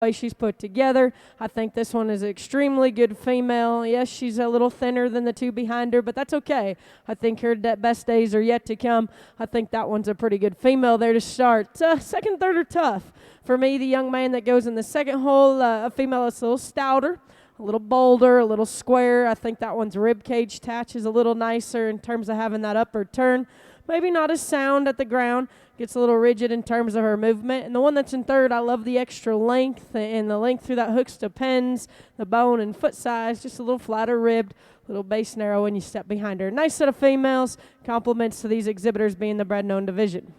way she's put together. I think this one is an extremely good female. Yes, she's a little thinner than the two behind her, but that's okay. I think her best days are yet to come. I think that one's a pretty good female there to start. Second, third are tough. For me, the young man that goes in the second hole, a female that's a little stouter, a little bolder, a little square. I think that one's rib cage attach is a little nicer in terms of having that upward turn. Maybe not as sound at the ground. Gets a little rigid in terms of her movement. And the one that's in third, I love the extra length, and the length through that hooks depends, the bone and foot size, just a little flatter ribbed, little base narrow when you step behind her. Nice set of females. Compliments to these exhibitors being the bred and owned division.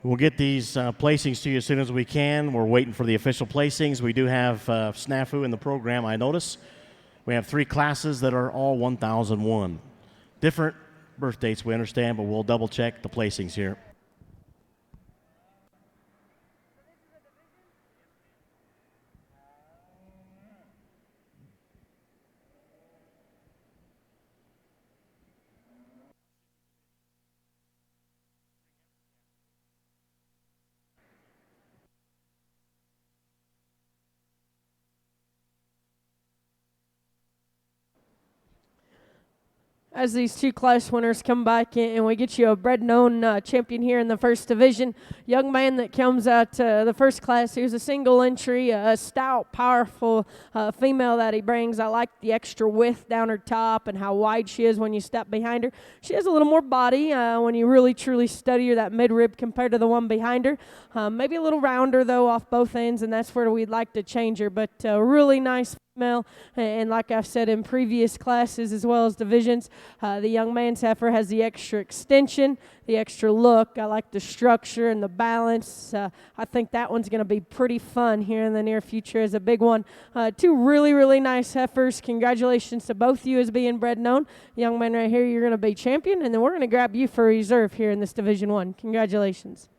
We'll get these placings to you as soon as we can. We're waiting for the official placings. We do have snafu in the program, I notice. We have 3 classes that are all 1001. Different birth dates, we understand, but we'll double check the placings here. As these 2 class winners come back in, and we get you a bred and owned champion here in the first division. Young man that comes out the first class, he was a single entry, a stout, powerful female that he brings. I like the extra width down her top and how wide she is when you step behind her. She has a little more body when you really truly study her, that midrib compared to the one behind her. Maybe a little rounder though off both ends, and that's where we'd like to change her, but really nice female, and like I've said in previous classes as well as divisions, the young man's heifer has the extra extension, the extra look. I like the structure and the balance. I think that one's going to be pretty fun here in the near future as a big one. 2 really, really nice heifers. Congratulations to both of you as being bred and owned. Young man right here, you're going to be champion, and then we're going to grab you for reserve here in this Division 1. Congratulations.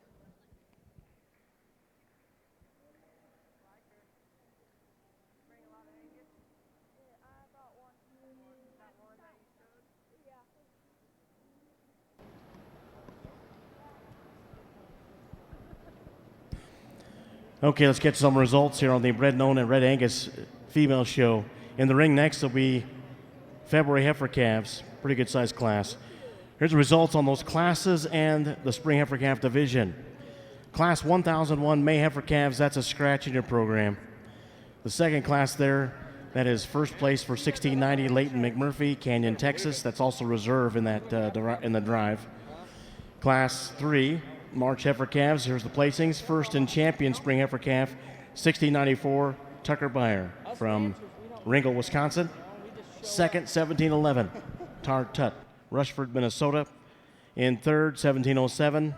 Okay, let's get some results here on the Bred and Owned and Red Angus female show. In the ring next will be February heifer calves, pretty good sized class. Here's the results on those classes and the spring heifer calf division. Class 1001 May heifer calves, that's a scratch in your program. The second class there, that is first place for 1690 Leighton McMurphy, Canyon, Texas. That's also reserve in that in the drive. Class 3 March heifer calves, here's the placings. First in champion spring heifer calf, 1694 Tucker Beyer from Ringgold, Wisconsin. Second, 1711 Tar Tut, Rushford, Minnesota. In third, 1707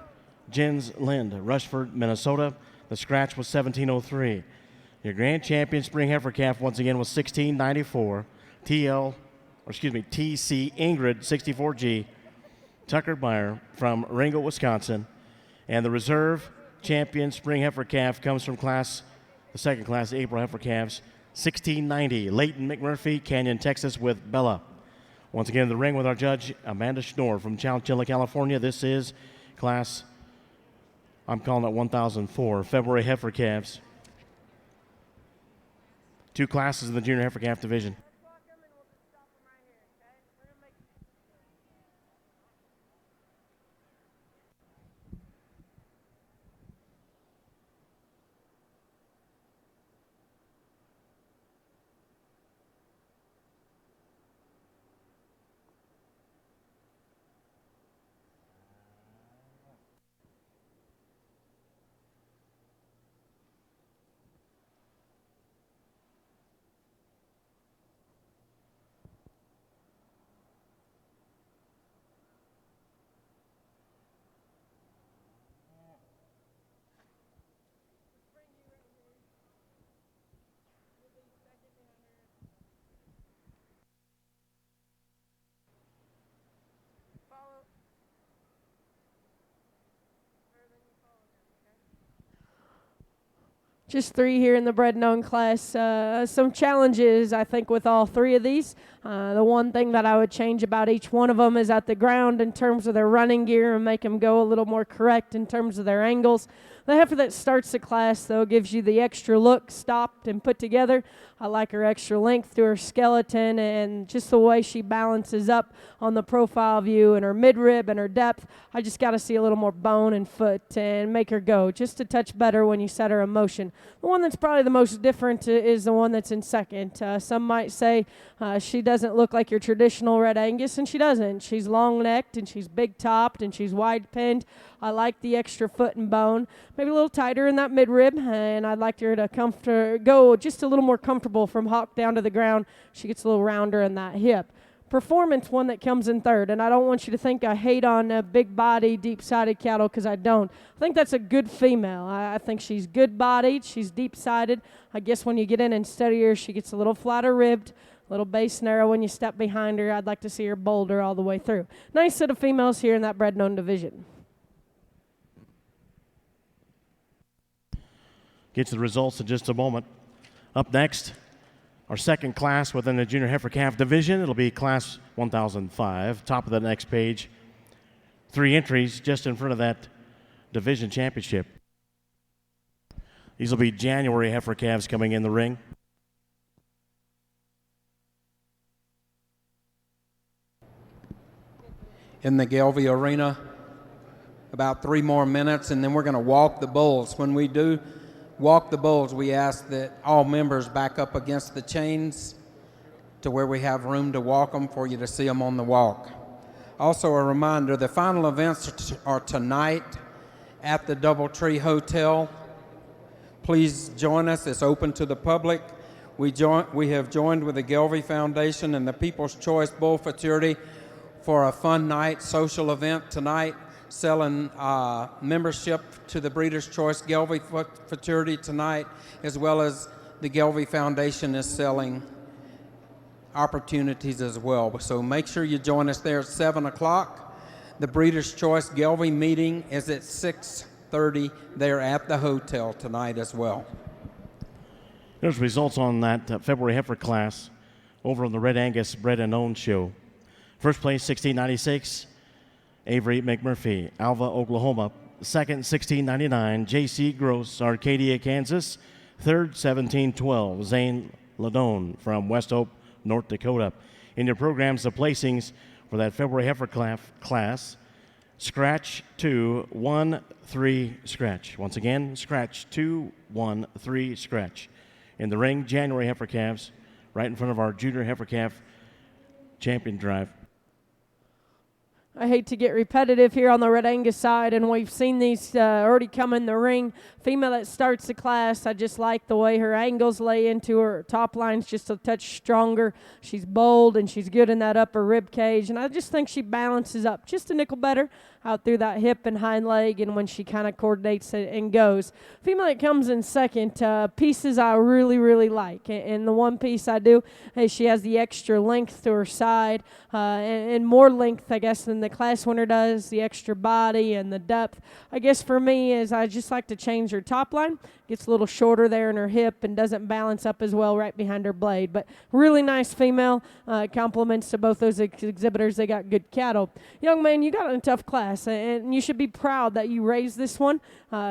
Jens Lind, Rushford, Minnesota. The scratch was 1703. Your grand champion spring heifer calf once again was 1694 TC Ingrid 64G Tucker Beyer from Ringgold, Wisconsin. And the reserve champion spring heifer calf comes from the second class, April heifer calves, 1690 Leighton McMurphy, Canyon, Texas, with Bella. Once again in the ring with our judge, Amanda Schnorr from Chowchilla, California. This is class, I'm calling it 1004, February heifer calves. 2 classes in the junior heifer calf division. Just 3 here in the bred known class. Some challenges, I think, with all 3 of these. The one thing that I would change about each one of them is at the ground in terms of their running gear and make them go a little more correct in terms of their angles. The heifer that starts the class, though, gives you the extra look, stopped and put together. I like her extra length to her skeleton and just the way she balances up on the profile view and her midrib and her depth. I just got to see a little more bone and foot and make her go just a touch better when you set her in motion. The one that's probably the most different is the one that's in second. Some might say she doesn't look like your traditional red Angus, and she doesn't. She's long-necked, and she's big-topped, and she's wide-pinned. I like the extra foot and bone, maybe a little tighter in that midrib, and I'd like her to go just a little more comfortable from hock down to the ground. She gets a little rounder in that hip. Performance, one that comes in third, and I don't want you to think I hate on big body, deep-sided cattle, because I don't. I think that's a good female. I think she's good-bodied, she's deep-sided. I guess when you get in and study her, she gets a little flatter ribbed, a little base narrow when you step behind her. I'd like to see her bolder all the way through. Nice set of females here in that bred known division. Get to the results in just a moment. Up next, our second class within the junior heifer calf division. It'll be class 1005. Top of the next page. 3 entries just in front of that division championship. These will be January heifer calves coming in the ring. In the Gelbvieh arena, about 3 more minutes, and then we're going to walk the bulls. When we do walk the bulls, we ask that all members back up against the chains to where we have room to walk them for you to see them on the walk. Also a reminder, the final events are tonight at the Doubletree Hotel. Please join us. It's open to the public. We have joined with the Gelbvieh Foundation and the People's Choice Bull Futurity for a fun night, social event tonight, selling membership to the Breeders' Choice Gelbvieh Futurity tonight, as well as the Gelbvieh Foundation is selling opportunities as well. So make sure you join us there at 7 o'clock. The Breeders' Choice Gelbvieh meeting is at 6:30 there at the hotel tonight as well. There's results on that February heifer class over on the Red Angus Bred and Owned show. First place, 1696, Avery McMurphy, Alva, Oklahoma. Second, 1699, J.C. Gross, Arcadia, Kansas. Third, 1712, Zane Ladone from West Hope, North Dakota. In your programs, the placings for that February heifer class, scratch 2, 1, 3, scratch. Once again, scratch 2, 1, 3, scratch. In the ring, January heifer calves, right in front of our junior heifer calf champion drive. I hate to get repetitive here on the Red Angus side, and we've seen these already come in the ring. Female that starts the class, I just like the way her angles lay into her top line's just a touch stronger. She's bold, and she's good in that upper rib cage, and I just think she balances up just a nickel better out through that hip and hind leg, and when she kind of coordinates it and goes. Female that comes in second, pieces I really, really like, and the one piece I do is she has the extra length to her side, and more length, I guess, than the class winner does, the extra body and the depth. I guess for me is I just like to change her top line. Gets a little shorter there in her hip and doesn't balance up as well right behind her blade. But really nice female. Compliments to both those exhibitors. They got good cattle. Young man, you got a tough class, and you should be proud that you raised this one.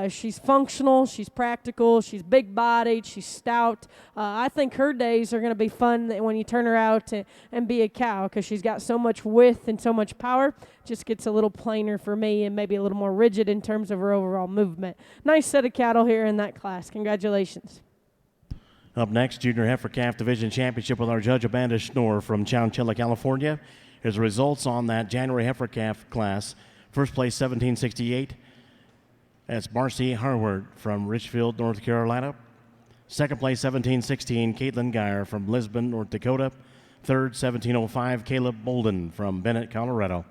She's functional. She's practical. She's big-bodied. She's stout. I think her days are going to be fun when you turn her out and be a cow, because she's got so much width and so much power. Just gets a little plainer for me and maybe a little more rigid in terms of her overall movement. Nice set of cattle here in that class. Congratulations. Up next, Junior Heifer Calf Division Championship with our judge, Amanda Schnorr from Chowchilla, California. Here's the results on that January Heifer Calf class. First place, 1768. That's Marcy Harward from Richfield, North Carolina. Second place, 1716, Caitlin Geyer from Lisbon, North Dakota. Third, 1705, Caleb Bolden from Bennett, Colorado.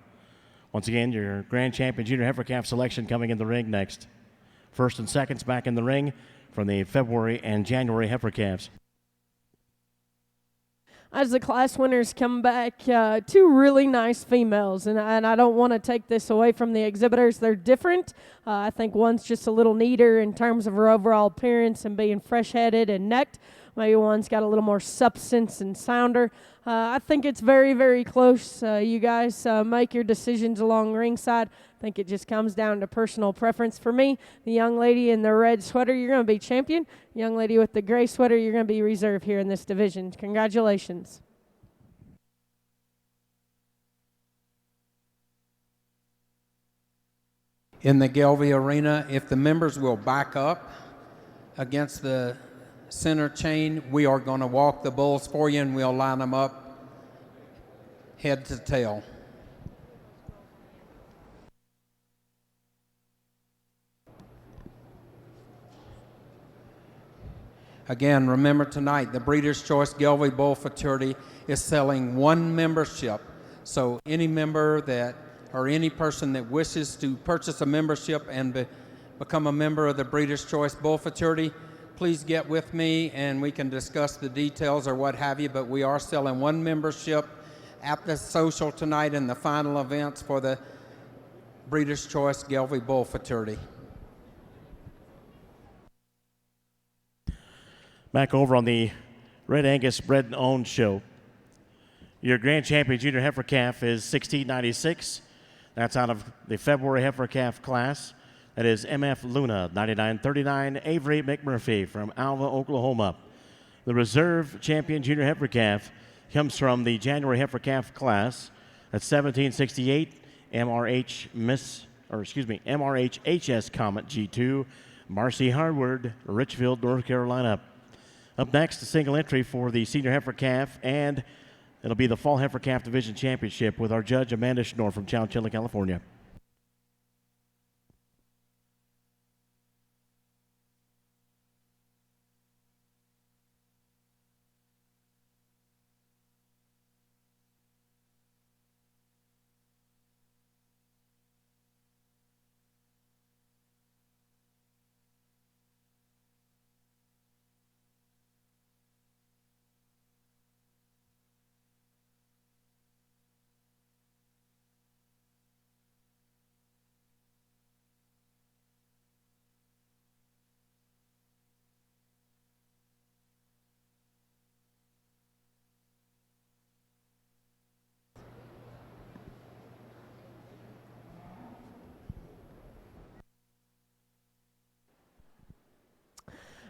Once again, your grand champion junior heifer calf selection coming in the ring next. First and seconds back in the ring from the February and January heifer calves. As the class winners come back, two really nice females, and I don't want to take this away from the exhibitors. They're different. I think one's just a little neater in terms of her overall appearance and being fresh-headed and necked. Maybe one's got a little more substance and sounder. I think it's very, very close. You guys make your decisions along ringside. I think it just comes down to personal preference. For me, the young lady in the red sweater, you're going to be champion. Young lady with the gray sweater, you're going to be reserve here in this division. Congratulations. In the Gelbvieh Arena, if the members will back up against the center chain, we are going to walk the bulls for you, and we'll line them up head to tail. Again, remember tonight, the Breeders' Choice Gelbvieh Bull Fraternity is selling one membership. So any member that, or any person that wishes to purchase a membership and become a member of the Breeders' Choice Bull Fraternity, please get with me and we can discuss the details or what have you, but we are selling one membership at the social tonight in the final events for the Breeders' Choice Gelbvieh Bull Fraternity. Back over on the Red Angus Bred and Owned show. Your grand champion junior heifer calf is 1696. That's out of the February heifer calf class. That is MF Luna, 9939, Avery McMurphy from Alva, Oklahoma. The reserve champion junior heifer calf comes from the January heifer calf class. That's 1768, MRH HS Comet G2, Marcy Harward, Richfield, North Carolina. Up next, a single entry for the senior heifer calf, and it'll be the fall heifer calf division championship with our judge Amanda Schnorr from Chowchilla, California.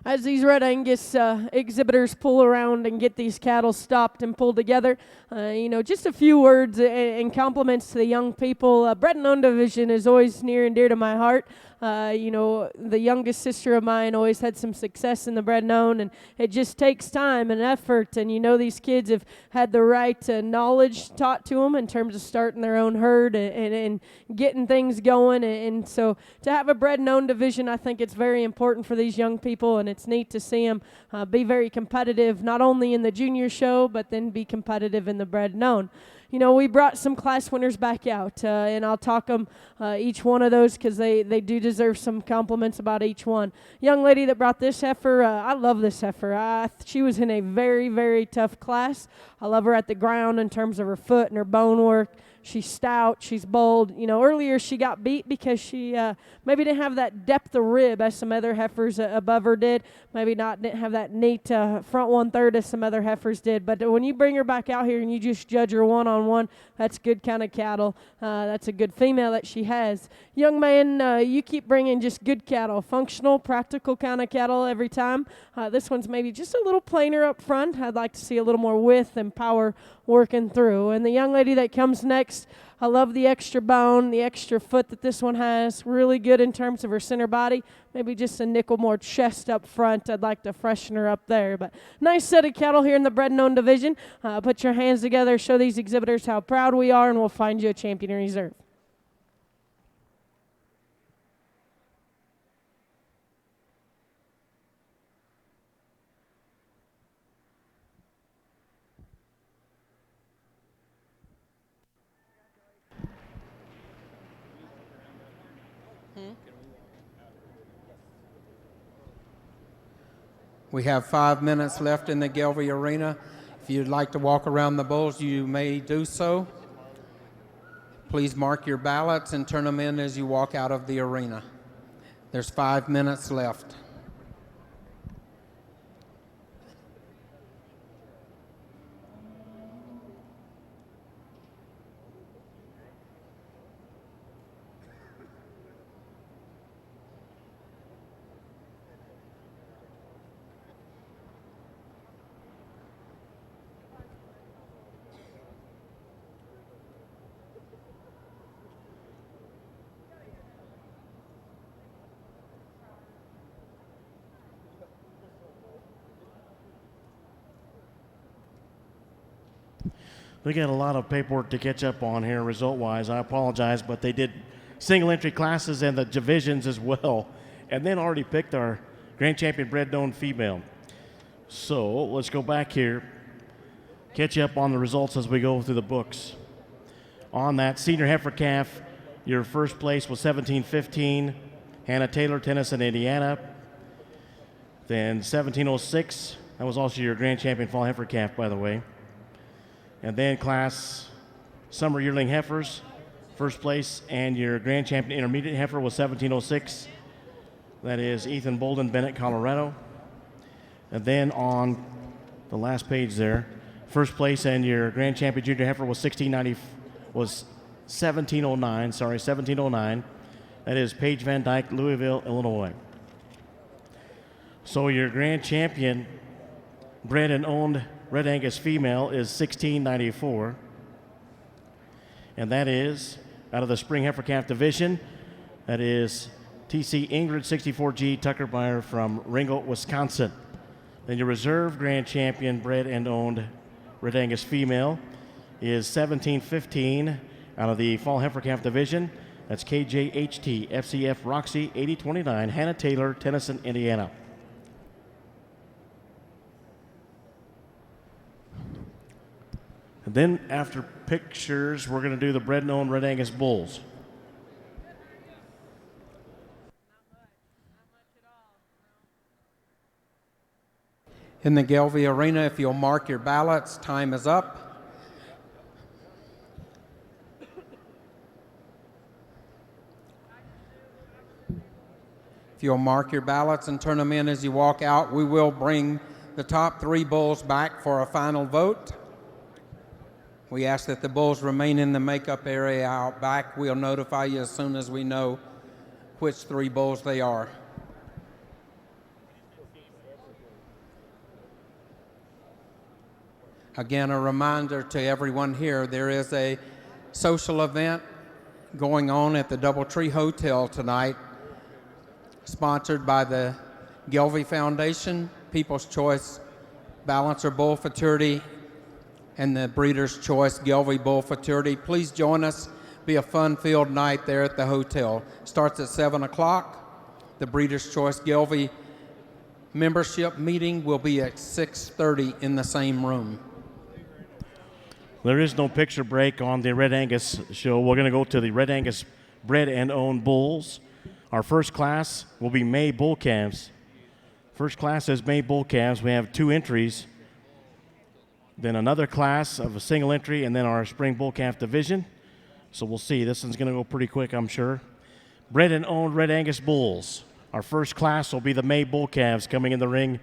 As these Red Angus exhibitors pull around and get these cattle stopped and pulled together, just a few words and compliments to the young people. Bred and Owned division is always near and dear to my heart. The youngest sister of mine always had some success in the Bred and Owned, and it just takes time and effort. And these kids have had the right knowledge taught to them in terms of starting their own herd and getting things going. And so to have a Bred and Owned division, I think it's very important for these young people, and it's neat to see them be very competitive, not only in the junior show, but then be competitive in the Bred and Owned. We brought some class winners back out, and I'll talk them each one of those because they do deserve some compliments about each one. Young lady that brought this heifer, I love this heifer. She was in a very, very tough class. I love her at the ground in terms of her foot and her bone work. She's stout. She's bold. Earlier she got beat because she maybe didn't have that depth of rib as some other heifers above her did. Maybe didn't have that neat front 1/3 as some other heifers did. But when you bring her back out here and you just judge her one-on-one, that's good kind of cattle. That's a good female that she has. Young man, you keep bringing just good cattle, functional, practical kind of cattle every time. This one's maybe just a little plainer up front. I'd like to see a little more width and power working through. And the young lady that comes next, I love the extra bone, the extra foot that this one has. Really good in terms of her center body. Maybe just a nickel more chest up front. I'd like to freshen her up there. But nice set of cattle here in the Bred and Owned division. Put your hands together, show these exhibitors how proud we are, and we'll find you a champion in reserve. We have 5 minutes left in the Gelbvieh Arena. If you'd like to walk around the bulls, you may do so. Please mark your ballots and turn them in as you walk out of the arena. There's 5 minutes left. We got a lot of paperwork to catch up on here result-wise. I apologize, but they did single entry classes and the divisions as well, and then already picked our grand champion bred known female. So let's go back here, catch you up on the results as we go through the books. On that senior heifer calf, your first place was 1715, Hannah Taylor, Tennyson, Indiana. Then 1706, that was also your grand champion fall heifer calf, by the way. And then class summer yearling heifers, first place, and your grand champion intermediate heifer was 1706. That is Ethan Bolden, Bennett, Colorado. And then on the last page there, first place and your grand champion junior heifer was 1709. That is Paige Van Dyke, Louisville, Illinois. So your grand champion bred and owned Red Angus female is 1694, and that is out of the spring heifer calf division. That is TC Ingrid 64G Tucker-Meyer from Ringgold, Wisconsin. Then your reserve grand champion bred and owned Red Angus female is 1715 out of the fall heifer calf division. That's KJHT FCF Roxy 8029 Hannah Taylor, Tennyson, Indiana. And then after pictures, we're going to do the bred and owned Red Angus bulls. In the Gelbvieh Arena, if you'll mark your ballots, time is up. If you'll mark your ballots and turn them in as you walk out, we will bring the top 3 bulls back for a final vote. We ask that the bulls remain in the makeup area out back. We'll notify you as soon as we know which 3 bulls they are. Again, a reminder to everyone here, there is a social event going on at the Doubletree Hotel tonight, sponsored by the Gelbvieh Foundation, People's Choice Balancer Bull Futurity, and the Breeders' Choice Gelbvieh Bull Futurity. Please join us. Be a fun-filled night there at the hotel. Starts at 7 o'clock. The Breeders' Choice Gelbvieh membership meeting will be at 6:30 in the same room. There is no picture break on the Red Angus show. We're going to go to the Red Angus bred and owned bulls. Our first class will be May bull calves. First class is May bull calves. We have 2 entries. Then another class of a single entry, and then our spring bull calf division. So we'll see. This one's going to go pretty quick, I'm sure. Bred and owned Red Angus bulls. Our first class will be the May bull calves coming in the ring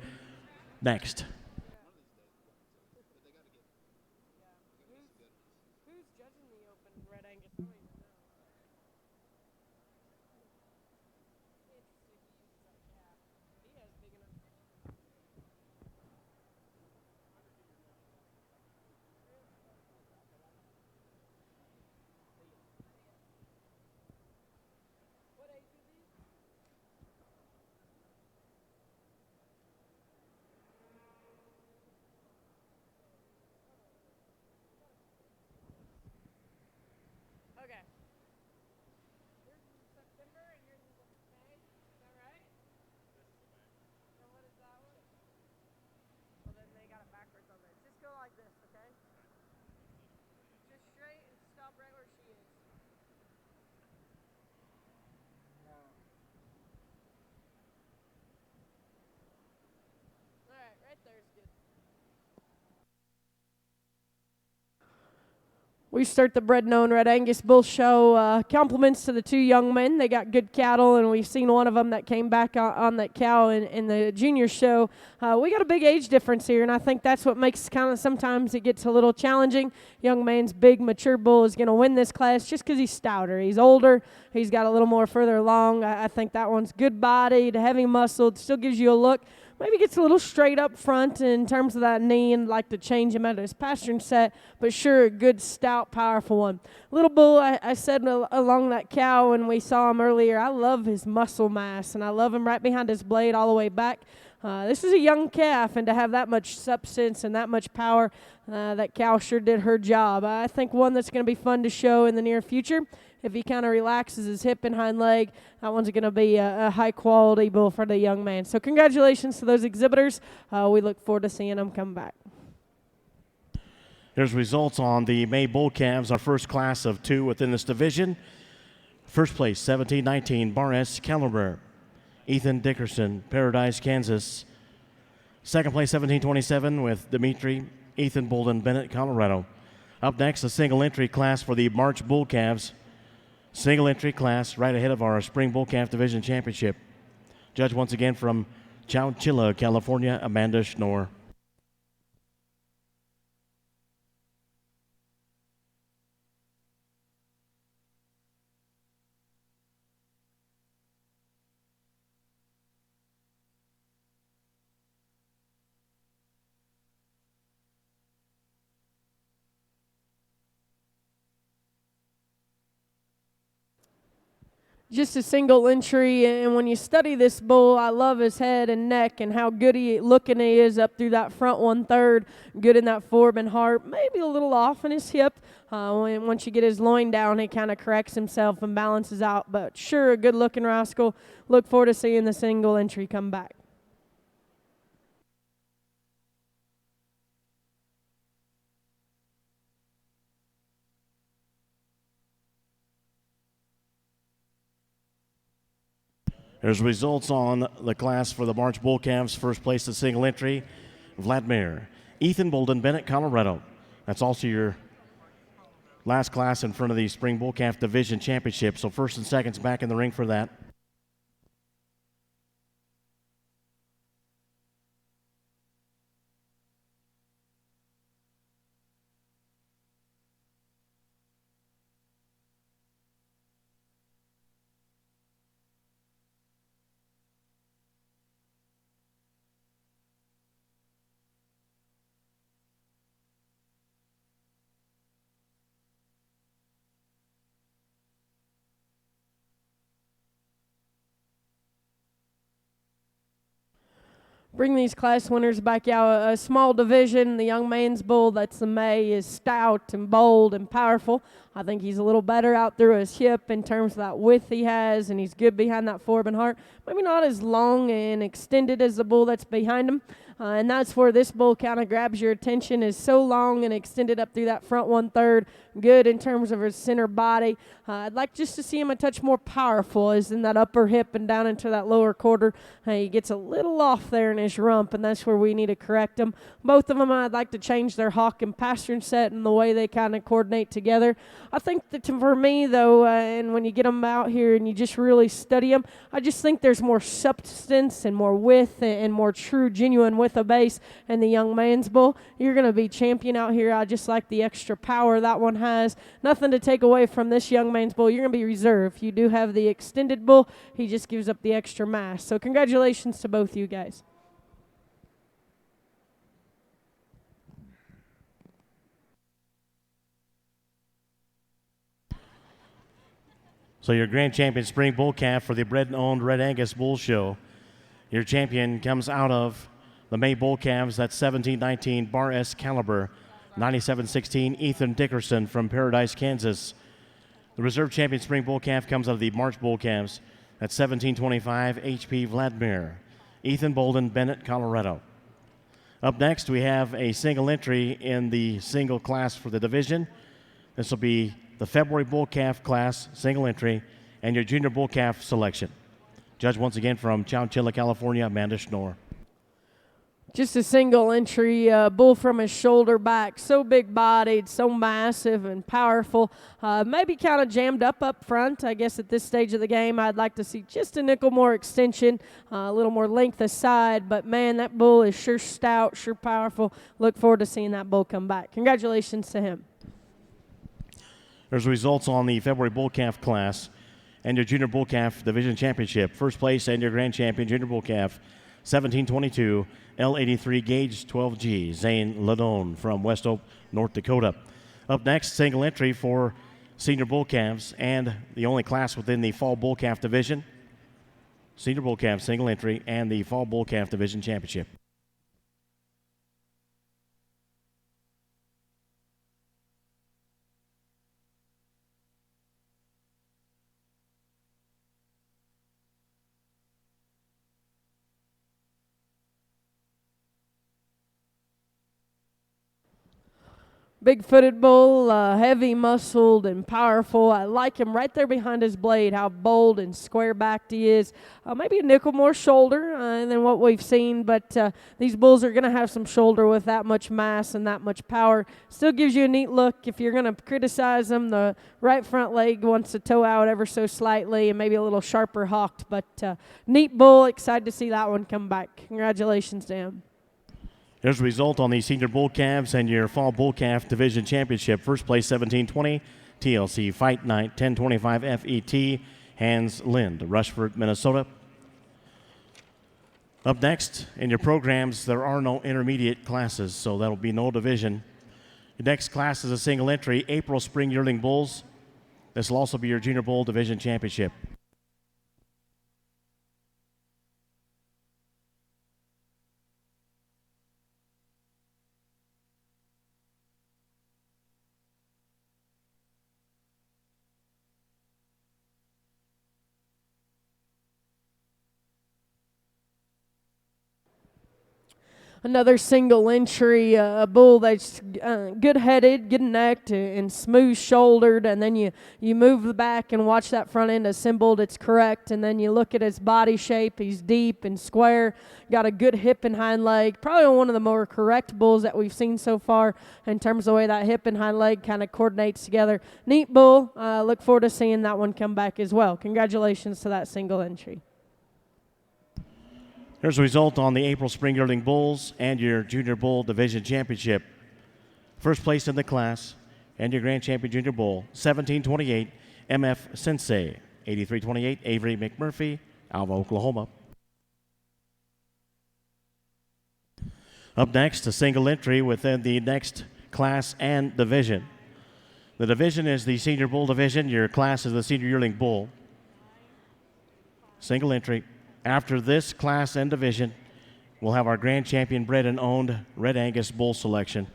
next. Who's judging the open Red Angus? We start the Bred Known Red Angus Bull Show. Compliments to the two young men. They got good cattle, and we've seen one of them that came back on that cow in the junior show. We got a big age difference here, and I think that's what makes kind of sometimes it gets a little challenging. Young man's big, mature bull is going to win this class just because he's stouter. He's older. He's got a little more further along. I think that one's good-bodied, heavy-muscled, still gives you a look. Maybe gets a little straight up front in terms of that knee and like to change him out of his pasturing set, but sure, a good, stout, powerful one. Little bull, I said along that cow when we saw him earlier, I love his muscle mass, and I love him right behind his blade all the way back. This is a young calf, and to have that much substance and that much power, that cow sure did her job. I think one that's going to be fun to show in the near future. If he kind of relaxes his hip and hind leg, that one's going to be a high-quality bull for the young man. So congratulations to those exhibitors. We look forward to seeing them come back. Here's results on the May Bull Calves, our first class of two within this division. First place, 1719, Bar S Caliber, Ethan Dickerson, Paradise, Kansas. Second place, 1727, with Dimitri, Ethan Bolden, Bennett, Colorado. Up next, a single entry class for the March Bull Calves. Single entry class right ahead of our Spring Bull Calf Division Championship. Judge once again from Chowchilla, California, Amanda Schnorr. Just a single entry, and when you study this bull, I love his head and neck and how good looking he is up through that front 1/3, good in that forb and heart, maybe a little off in his hip. Once you get his loin down, he kind of corrects himself and balances out, but sure, a good-looking rascal. Look forward to seeing the single entry come back. There's results on the class for the March Bull Calves. First place at single entry, Vladimir. Ethan Bolden, Bennett, Colorado. That's also your last class in front of the Spring Bull Calf Division Championship. So first and second's back in the ring for that. Bring these class winners back out. A small division, the young man's bull, that's the May, is stout and bold and powerful. I think he's a little better out through his hip in terms of that width he has, and he's good behind that forb and heart. Maybe not as long and extended as the bull that's behind him. And that's where this bull kind of grabs your attention, is so long and extended up through that front 1/3, good in terms of his center body. I'd like just to see him a touch more powerful, as in that upper hip and down into that lower quarter. He gets a little off there in his rump, and that's where we need to correct him. Both of them, I'd like to change their hawk and pasturing set and the way they kind of coordinate together. I think that for me, though, and when you get them out here and you just really study them, I just think there's more substance and more width and more true, genuine width of base in the young man's bull. You're going to be champion out here. I just like the extra power that one has. Nothing to take away from this young man's bull. You're going to be reserved. You do have the extended bull. He just gives up the extra mass. So congratulations to both you guys. So your grand champion spring bull calf for the bred and owned Red Angus Bull Show. Your champion comes out of the May Bull Calves. That's 1719 Bar S Caliber, 9716 Ethan Dickerson from Paradise, Kansas. The reserve champion spring bull calf comes out of the March Bull Calves. That's 1725 HP Vladimir, Ethan Bolden, Bennett, Colorado. Up next, we have a single entry in the single class for the division. This will be the February Bull Calf class, single entry, and your junior bull calf selection. Judge once again from Chowchilla, California, Amanda Schnorr. Just a single entry bull from his shoulder back, so big bodied, so massive and powerful. Maybe kind of jammed up front. I guess at this stage of the game, I'd like to see just a nickel more extension, a little more length aside. But man, that bull is sure stout, sure powerful. Look forward to seeing that bull come back. Congratulations to him. There's results on the February bull calf class and your junior bull calf division championship. First place and your grand champion junior bull calf, 1722. L83 Gauge 12G, Zane Ladone from West Oak, North Dakota. Up next, single entry for senior bull calves and the only class within the fall bull calf division. Senior bull calf single entry and the fall bull calf division championship. Big-footed bull, heavy-muscled and powerful. I like him right there behind his blade, how bold and square-backed he is. Maybe a nickel more shoulder than what we've seen, but these bulls are going to have some shoulder with that much mass and that much power. Still gives you a neat look. If you're going to criticize them, the right front leg wants to toe out ever so slightly and maybe a little sharper hawked, but neat bull. Excited to see that one come back. Congratulations to him. There's a result on the senior bull calves and your fall bull calf division championship. First place 1720, TLC Fight Night 1025 FET, Hans Lind, Rushford, Minnesota. Up next in your programs, there are no intermediate classes, so that'll be no division. Your next class is a single entry, April Spring Yearling Bulls. This will also be your junior bull division championship. Another single entry, a bull that's good-headed, good-necked, and smooth-shouldered, and then you move the back and watch that front end assembled. It's correct, and then you look at his body shape. He's deep and square, got a good hip and hind leg. Probably one of the more correct bulls that we've seen so far in terms of the way that hip and hind leg kind of coordinates together. Neat bull. Look forward to seeing that one come back as well. Congratulations to that single entry. Here's a result on the April Spring Yearling Bulls and your Junior Bull Division Championship. First place in the class and your Grand Champion Junior Bull, 1728, MF Sensei, 8328, Avery McMurphy, Alva, Oklahoma. Up next, a single entry within the next class and division. The division is the Senior Bull Division. Your class is the Senior Yearling Bull. Single entry. After this class and division, we'll have our Grand Champion bred and owned Red Angus bull selection.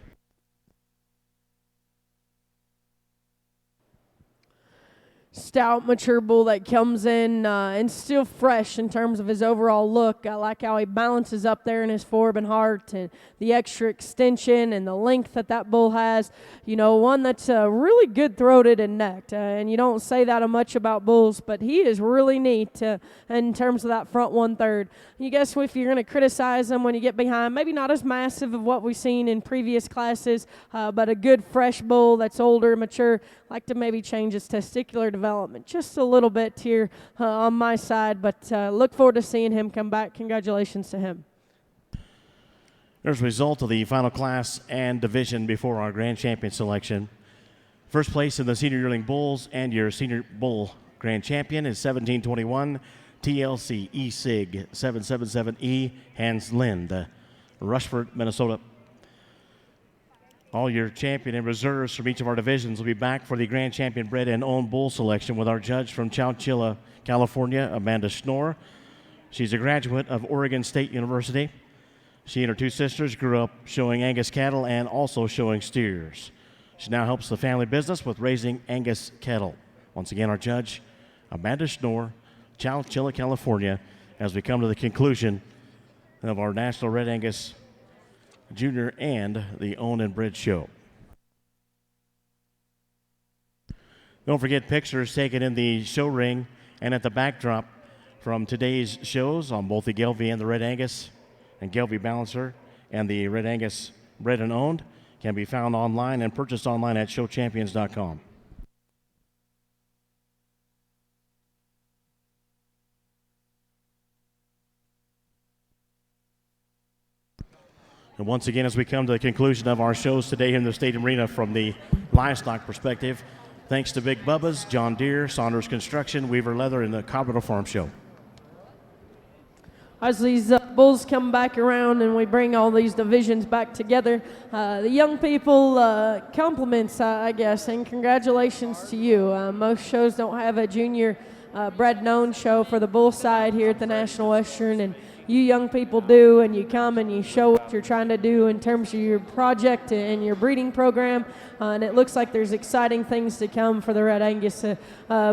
Stout, mature bull that comes in and still fresh in terms of his overall look. I like how he balances up there in his forb and heart and the extra extension and the length that bull has. You know, one that's really good-throated and necked. And you don't say that much about bulls, but he is really neat in terms of that front one-third. You guess if you're going to criticize him when you get behind, maybe not as massive of what we've seen in previous classes, but a good, fresh bull that's older, mature. Like to maybe change his testicular development just a little bit here on my side, but look forward to seeing him come back. Congratulations to him. There's a result of the final class and division before our Grand Champion selection. First place in the Senior Yearling Bulls and your Senior Bull Grand Champion is 1721 TLC E-SIG 777E Hans Lind, Rushford, Minnesota. All your champion and reserves from each of our divisions will be back for the Grand Champion bred and owned bull selection with our judge from Chowchilla, California, Amanda Schnorr. She's a graduate of Oregon State University. She and her two sisters grew up showing Angus cattle and also showing steers. She now helps the family business with raising Angus cattle. Once again, our judge, Amanda Schnorr, Chowchilla, California, as we come to the conclusion of our National Red Angus Junior and the Own and Bred Show. Don't forget pictures taken in the show ring and at the backdrop from today's shows on both the Gelbvieh and the Red Angus and Gelbvieh Balancer and the Red Angus bred and owned can be found online and purchased online at showchampions.com. And once again, as we come to the conclusion of our shows today in the Stadium Arena from the livestock perspective, thanks to Big Bubba's, John Deere, Saunders Construction, Weaver Leather, and the Carpenter Farm Show. As these bulls come back around and we bring all these divisions back together, the young people, compliments, I guess, and congratulations to you. Most shows don't have a junior bred known show for the bull side here at the National Western, and you young people do, and you come and you show what you're trying to do in terms of your project and your breeding program, and it looks like there's exciting things to come for the Red Angus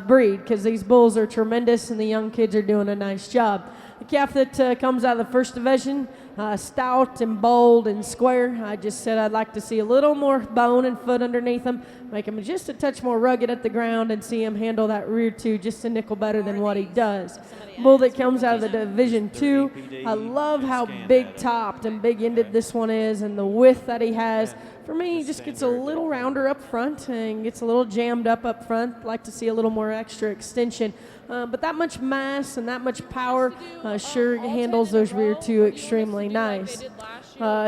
breed, because these bulls are tremendous and the young kids are doing a nice job. The calf that comes out of the first division, stout and bold and square. I just said I'd like to see a little more bone and foot underneath him, make him just a touch more rugged at the ground, and see him handle that rear two just a nickel better than what he does. Bull that comes out of the Division 2, I love how big topped and big ended this one is, and the width that he has. For me, he just gets a little rounder up front and gets a little jammed up front. Like to see a little more extra extension. But that much mass and that much power sure handles those rear two extremely nice.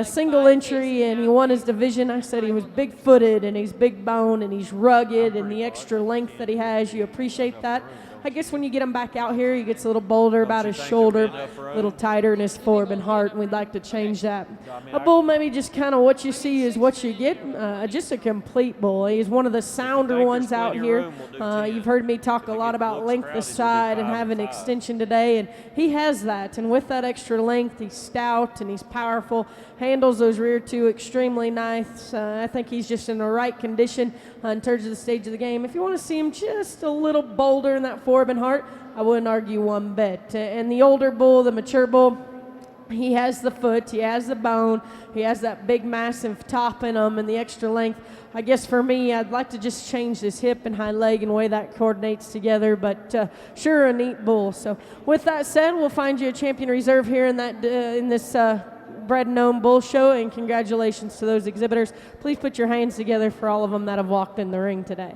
Single entry, and he won his division. I said he was big-footed and he's big bone and he's rugged, and the extra length that he has, you appreciate that. I guess when you get him back out here, he gets a little bolder about his shoulder, a little tighter in his forb and heart, and we'd like to change that. A bull, maybe just kind of what you see is what you get, just a complete bull. He's one of the sounder ones out here. You've heard me talk a lot about length of side and having extension today, and he has that. And with that extra length, he's stout and he's powerful, handles those rear two extremely nice. I think he's just in the right condition in terms of the stage of the game. If you want to see him just a little bolder in that forb and heart, I wouldn't argue one bit. And the older bull, the mature bull, he has the foot, he has the bone, he has that big massive top in him and the extra length. I guess for me, I'd like to just change this hip and hind leg and way that coordinates together, but sure a neat bull. So with that said, we'll find you a champion reserve here in that in this bred and owned bull show, and congratulations to those exhibitors. Please put your hands together for all of them that have walked in the ring today.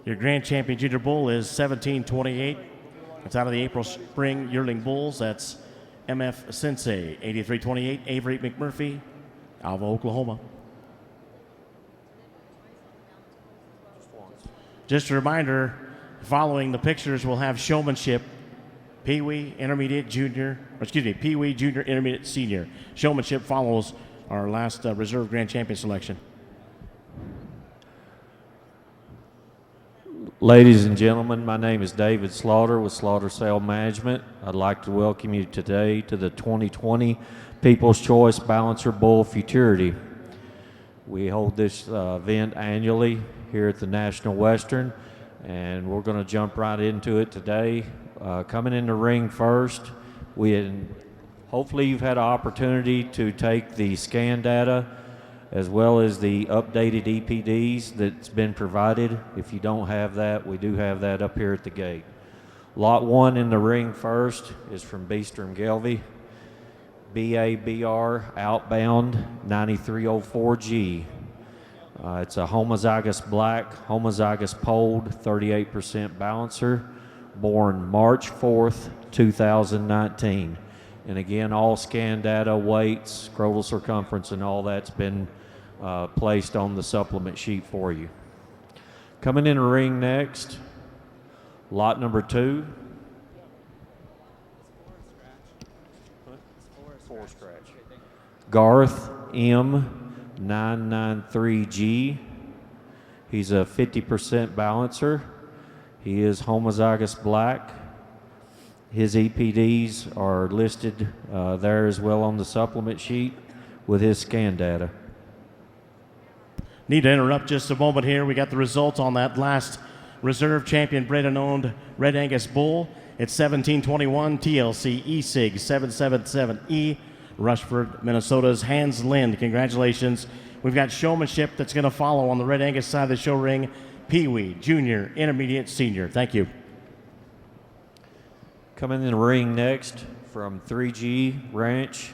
Your grand champion junior bull is 1728. It's out of the April Spring Yearling Bulls. That's MF Sensei, 8328, Avery McMurphy, Alva, Oklahoma. Just a reminder, following the pictures, we'll have showmanship, Pee-wee, Intermediate, Junior, Pee-wee, Junior, Intermediate, Senior. Showmanship follows our last reserve grand champion selection. Ladies and gentlemen, my name is David Slaughter with Slaughter Sale Management. I'd like to welcome you today to the 2020 People's Choice Balancer Bull Futurity. We hold this event annually here at the National Western, and we're going to jump right into it today. Coming in the ring first, hopefully you've had an opportunity to take the scan data as well as the updated EPDs that's been provided. If you don't have that, we do have that up here at the gate. Lot 1 in the ring first is from Beestrom Gelbvieh, BABR outbound 9304G. It's a homozygous black, homozygous polled, 38% balancer, born March 4th, 2019. And again, all scan data, weights, scrotal circumference, and all that's been placed on the supplement sheet for you. Coming in the ring next, lot number 2. Garth M993G. He's a 50% balancer. He is homozygous black. His EPDs are listed there as well on the supplement sheet with his scan data. Need to interrupt just a moment here. We got the results on that last Reserve Champion bred and owned Red Angus Bull. It's 1721 TLC ESIG 777E, Rushford, Minnesota's Hans Lind. Congratulations. We've got showmanship that's going to follow on the Red Angus side of the show ring. Pee Wee, Junior, Intermediate, Senior. Thank you. Coming in the ring next from 3G Ranch,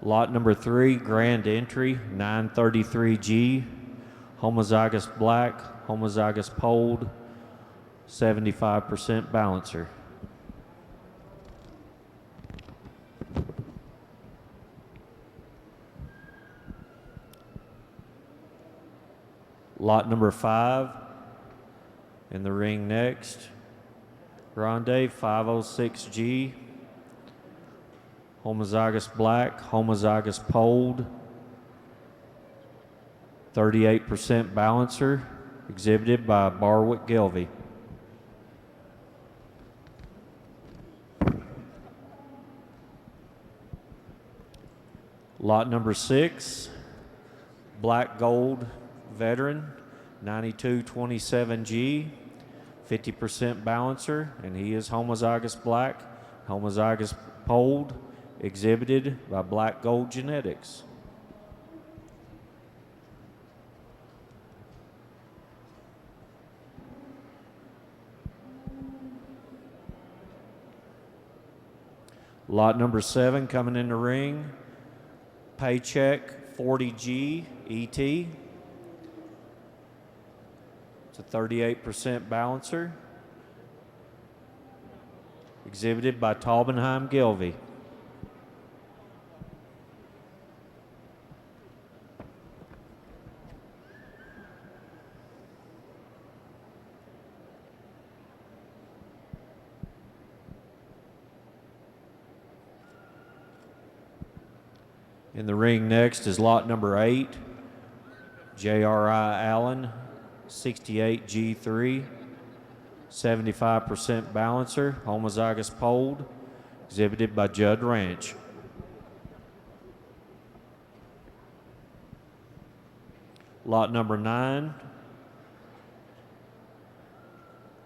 lot number 3, grand entry, 933G, homozygous black, homozygous polled, 75% balancer. Lot number 5 in the ring next, Grande 506G, homozygous black, homozygous polled, 38% balancer, exhibited by Barwick Gelbvieh. Lot number 6, black gold veteran, 9227G, 50% balancer, and he is homozygous black, homozygous polled, exhibited by Black Gold Genetics. Lot number 7 coming in the ring, Paycheck 40G ET. It's a 38% balancer, exhibited by Taubenheim Gelbvieh. In the ring next is lot number 8, J.R.I. Allen, 68G3, 75% balancer, homozygous polled, exhibited by Judd Ranch. Lot number 9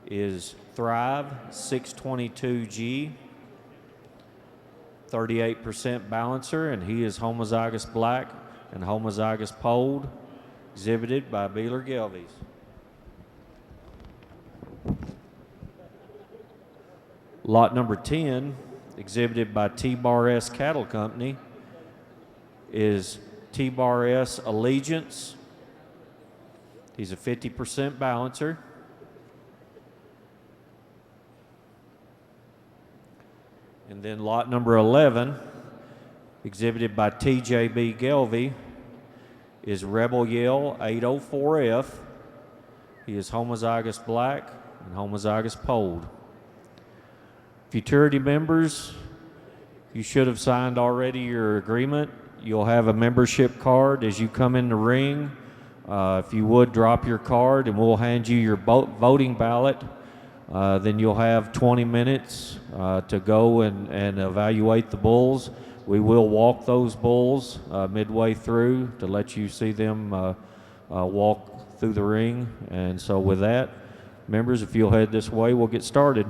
is Thrive, 622G, 38% balancer, and he is homozygous black and homozygous polled, exhibited by Beeler Gelbvieh. Lot number 10, exhibited by T-Bar S Cattle Company, is T-Bar S Allegiance. He's a 50% balancer. And then lot number 11, exhibited by TJB Gelbvieh, is Rebel Yell 804F. He is homozygous black and homozygous polled. Futurity members, you should have signed already your agreement. You'll have a membership card as you come in the ring. If you would, drop your card and we'll hand you your voting ballot. Then you'll have 20 minutes to go and evaluate the bulls. We will walk those bulls midway through to let you see them walk through the ring. And so with that, members, if you'll head this way, we'll get started.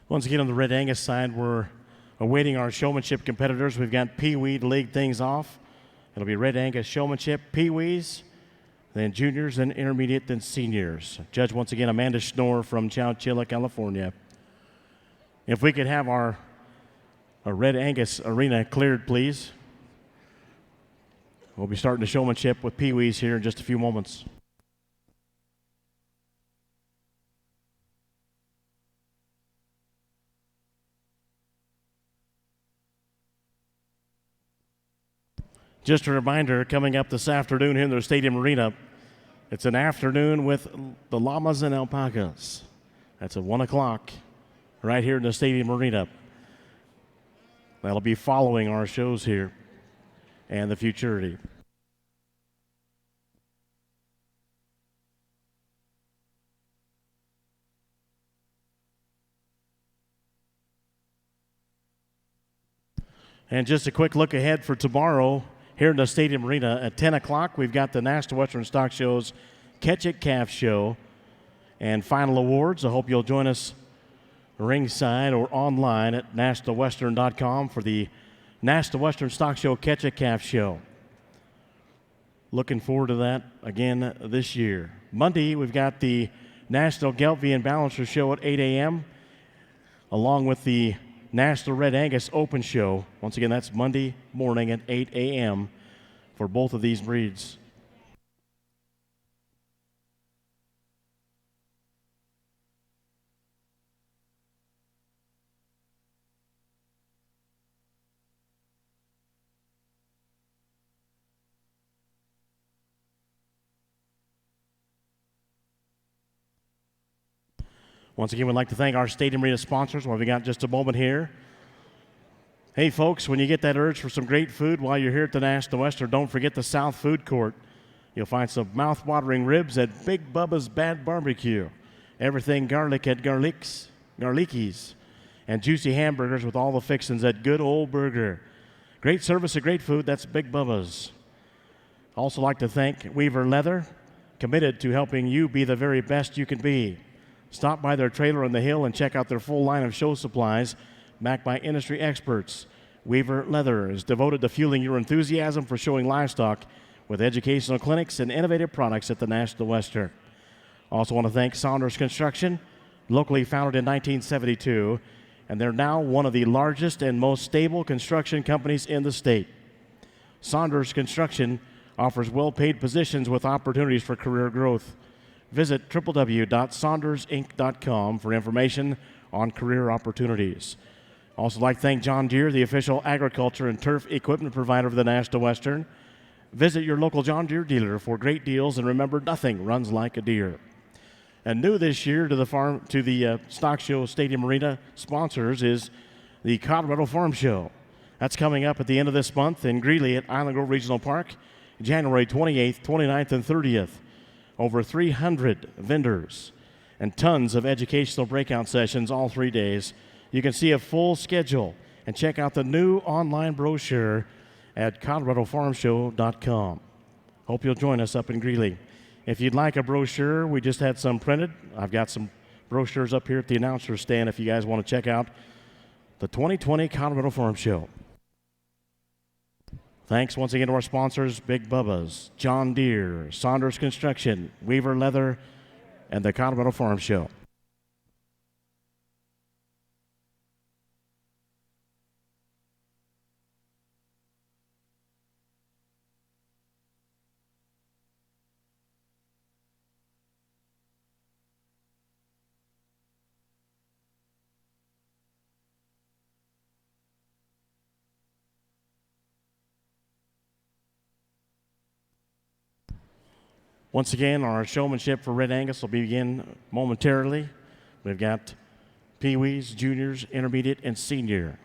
Once again, on the Red Angus side, we're awaiting our showmanship competitors. We've got Pee Wee to lead things off. It'll be Red Angus showmanship, Pee Wees, then juniors, then intermediate, then seniors. Judge, once again, Amanda Schnorr from Chowchilla, California. If we could have our Red Angus arena cleared, please. We'll be starting the showmanship with Pee Wees here in just a few moments. Just a reminder, coming up this afternoon here in the Stadium Arena, it's an afternoon with the llamas and alpacas. That's at 1 o'clock right here in the stadium arena. That'll be following our shows here and the Futurity. And just a quick look ahead for tomorrow here in the stadium arena at 10 o'clock. We've got the National Western Stock Show's Catch It Calf Show and final awards. I hope you'll join us ringside or online at nationalwestern.com for the National Western Stock Show Catch It Calf Show. Looking forward to that again this year. Monday, we've got the National Gelbvieh and Balancer Show at 8 a.m. along with the National Red Angus Open Show. Once again, that's Monday morning at 8 a.m. for both of these breeds. Once again, we'd like to thank our stadium arena sponsors while we got just a moment here. Hey, folks, when you get that urge for some great food while you're here at the National Western, don't forget the South Food Court. You'll find some mouth-watering ribs at Big Bubba's Bad Barbecue, everything garlic at Garlicki's, and juicy hamburgers with all the fixings at Good Old Burger. Great service and great food, that's Big Bubba's. Also like to thank Weaver Leather, committed to helping you be the very best you can be. Stop by their trailer on the hill and check out their full line of show supplies backed by industry experts. Weaver Leather is devoted to fueling your enthusiasm for showing livestock with educational clinics and innovative products at the National Western. Also want to thank Saunders Construction, locally founded in 1972, and they're now one of the largest and most stable construction companies in the state. Saunders Construction offers well-paid positions with opportunities for career growth. Visit www.saundersinc.com for information on career opportunities. Also like to thank John Deere, the official agriculture and turf equipment provider of the National Western. Visit your local John Deere dealer for great deals, and remember, nothing runs like a deer. And new this year to the Stock Show Stadium Arena sponsors is the Colorado Farm Show. That's coming up at the end of this month in Greeley at Island Grove Regional Park, January 28th, 29th, and 30th. Over 300 vendors and tons of educational breakout sessions all 3 days. You can see a full schedule and check out the new online brochure at coloradofarmshow.com. Hope you'll join us up in Greeley. If you'd like a brochure, we just had some printed. I've got some brochures up here at the announcer's stand if you guys want to check out the 2020 Colorado Farm Show. Thanks once again to our sponsors, Big Bubba's, John Deere, Saunders Construction, Weaver Leather, and the Colorado Farm Show. Once again, our showmanship for Red Angus will begin momentarily. We've got Pee-wees, juniors, intermediate, and senior.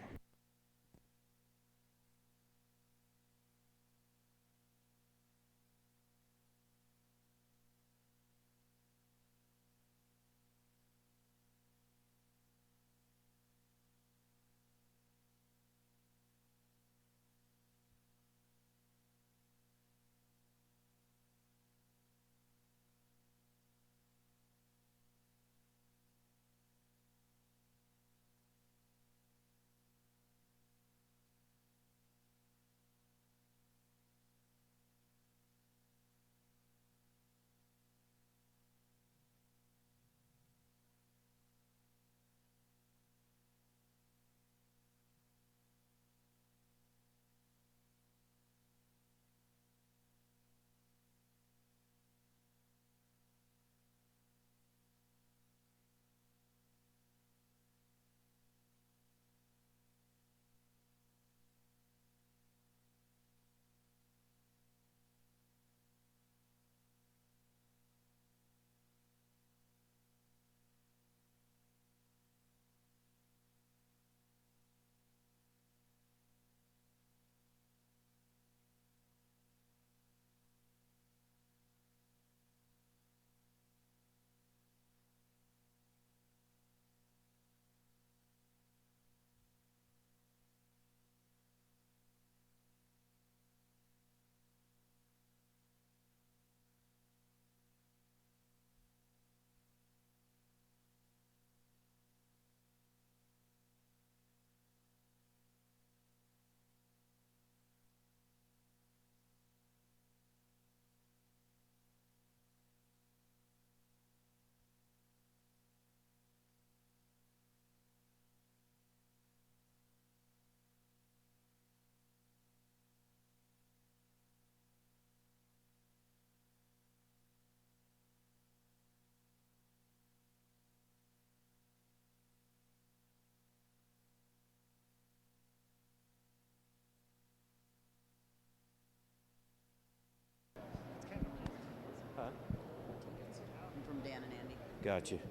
Gotcha. You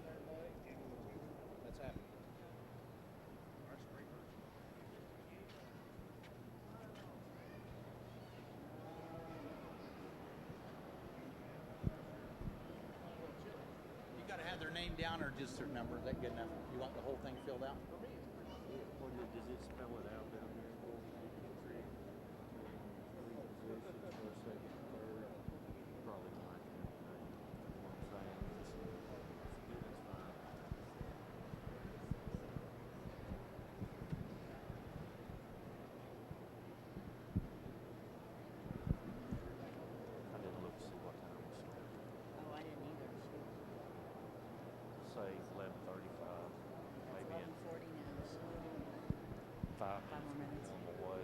got to have their name down or just their number. Is that good enough? You want the whole thing filled out? Does it spell it out down there? Probably not. I didn't look to see what time we started. Oh, I didn't either. Say 11:35, maybe in 11:40 now, so 5 5 more minutes. on the way.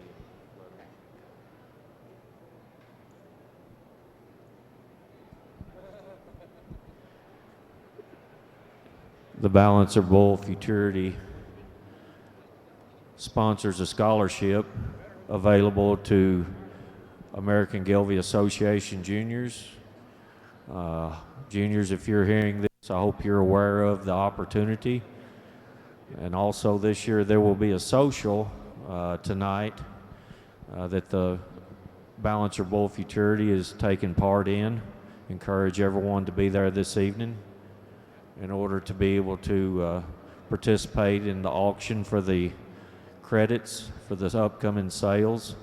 The Balancer Bull Futurity sponsors a scholarship available to American Gelbvieh Association juniors. Juniors, if you're hearing this, I hope you're aware of the opportunity. And also this year there will be a social tonight that the Balancer Bull Futurity is taking part in. Encourage everyone to be there this evening in order to be able to participate in the auction for the credits for the upcoming sales.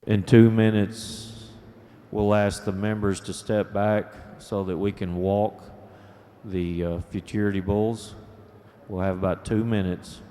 In 2 minutes, we'll ask the members to step back so that we can walk the Futurity Bulls. We'll have about 2 minutes.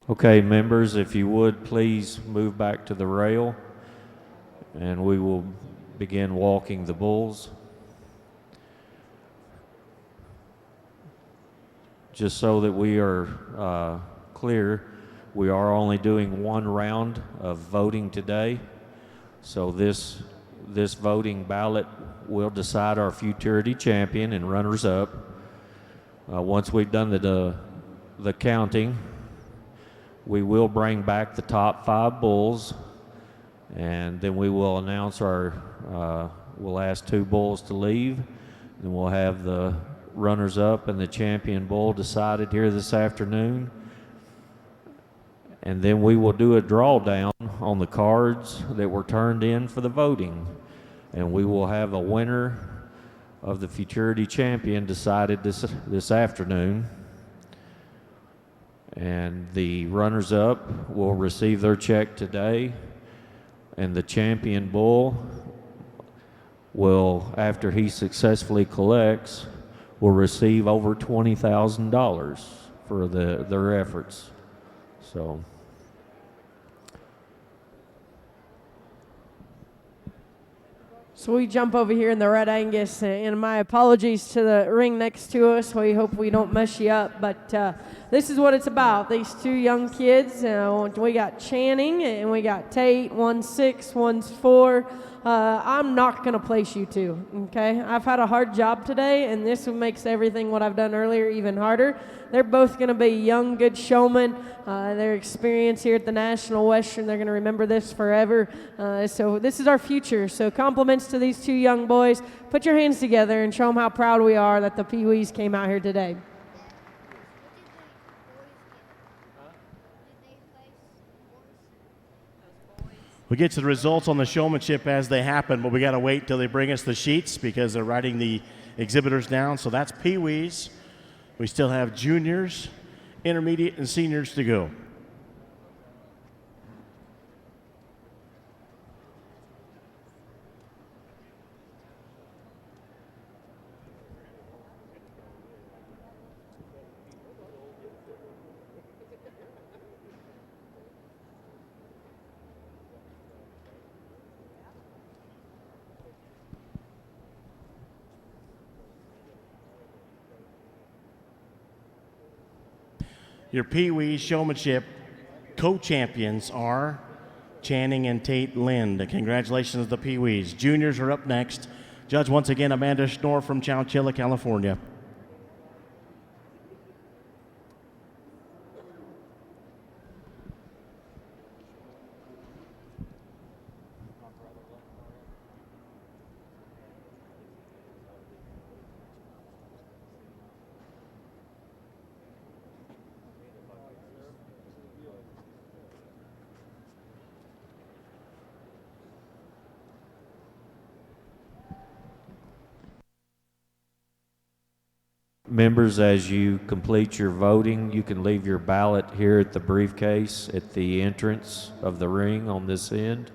Okay, members, if you would please move back to the rail, and we will begin walking the bulls. Just so that we are clear, we are only doing one round of voting today. So this voting ballot will decide our futurity champion and runners-up. Once we've done the counting, we will bring back the top 5 bulls, and then we will announce we'll ask 2 bulls to leave, and we'll have the runners-up and the champion bull decided here this afternoon. And then we will do a drawdown on the cards that were turned in for the voting. And we will have a winner of the futurity champion decided this afternoon. And the runners-up will receive their check today. And the champion bull will, after he successfully collects, will receive over $20,000 for their efforts. So we jump over here in the Red Angus, and my apologies to the ring next to us. We hope we don't mess you up, but this is what it's about. These 2 young kids, we got Channing and we got Tate. One's 6, one's 4. I'm not going to place you 2, okay? I've had a hard job today, and this makes everything what I've done earlier even harder. They're both going to be young, good showmen. Their experience here at the National Western, they're going to remember this forever. So this is our future. So compliments to these 2 young boys. Put your hands together and show them how proud we are that the Pee Wees came out here today. We get to the results on the showmanship as they happen, but we got to wait till they bring us the sheets because they're writing the exhibitors down. So that's Pee Wees. We still have juniors, intermediate, and seniors to go. Your Pee Wee showmanship co-champions are Channing and Tate Lind. Congratulations to the Pee Wees. Juniors are up next. Judge once again Amanda Schnorr from Chowchilla, California. Members, as you complete your voting, you can leave your ballot here at the briefcase at the entrance of the ring on this end.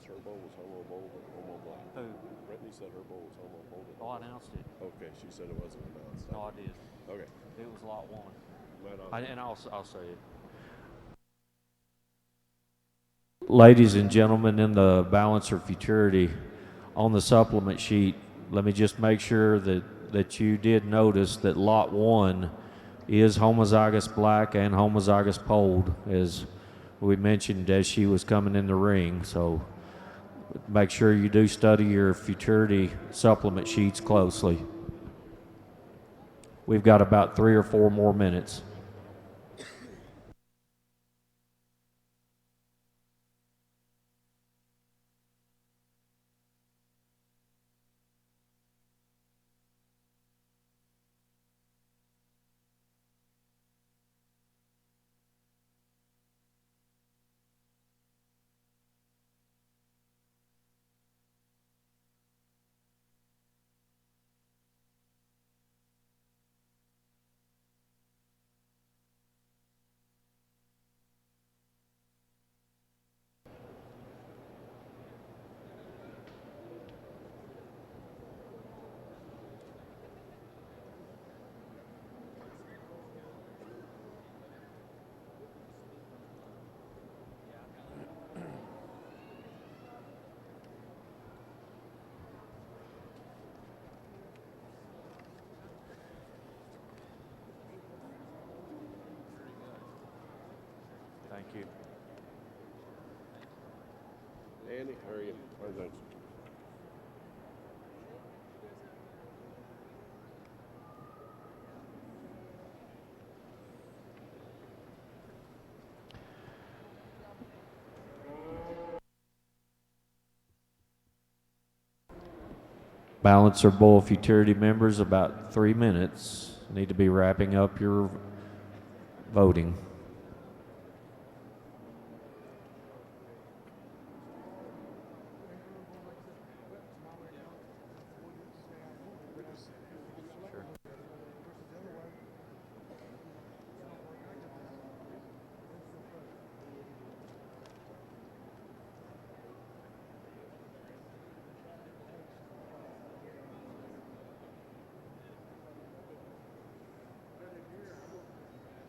says her bull was homo bold and homo black. Who? Brittany said her bull was homo bold and Oh, I announced it. Okay, she said it wasn't announced. No, I did. Okay. It was lot 1. Right on. And I'll say it. Ladies and gentlemen, in the balancer futurity, on the supplement sheet, let me just make sure that you did notice that lot 1 is homozygous black and homozygous polled, as we mentioned as she was coming in the ring. So make sure you do study your futurity supplement sheets closely. We've got about 3 or 4 more minutes. Thank you. Andy, how are you? Fine, thanks. Balancer bull futurity members, about 3 minutes. Need to be wrapping up your voting.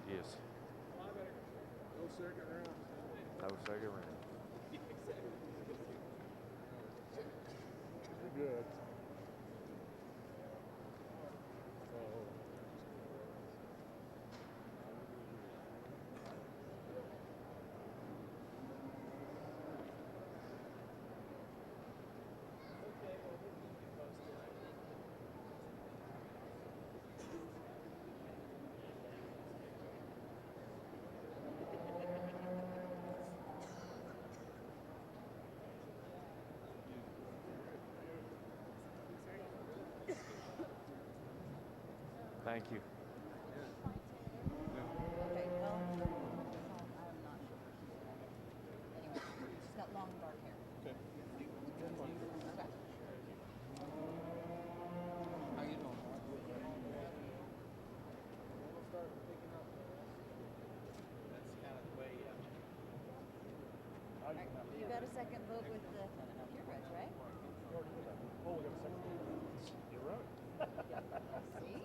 Yes. No second round. No second round. Good. Thank you. Okay, well, I'm not sure. Anyway, she's got long dark hair. Okay. Okay. How you doing? You got a second vote with the purebreds, right? See?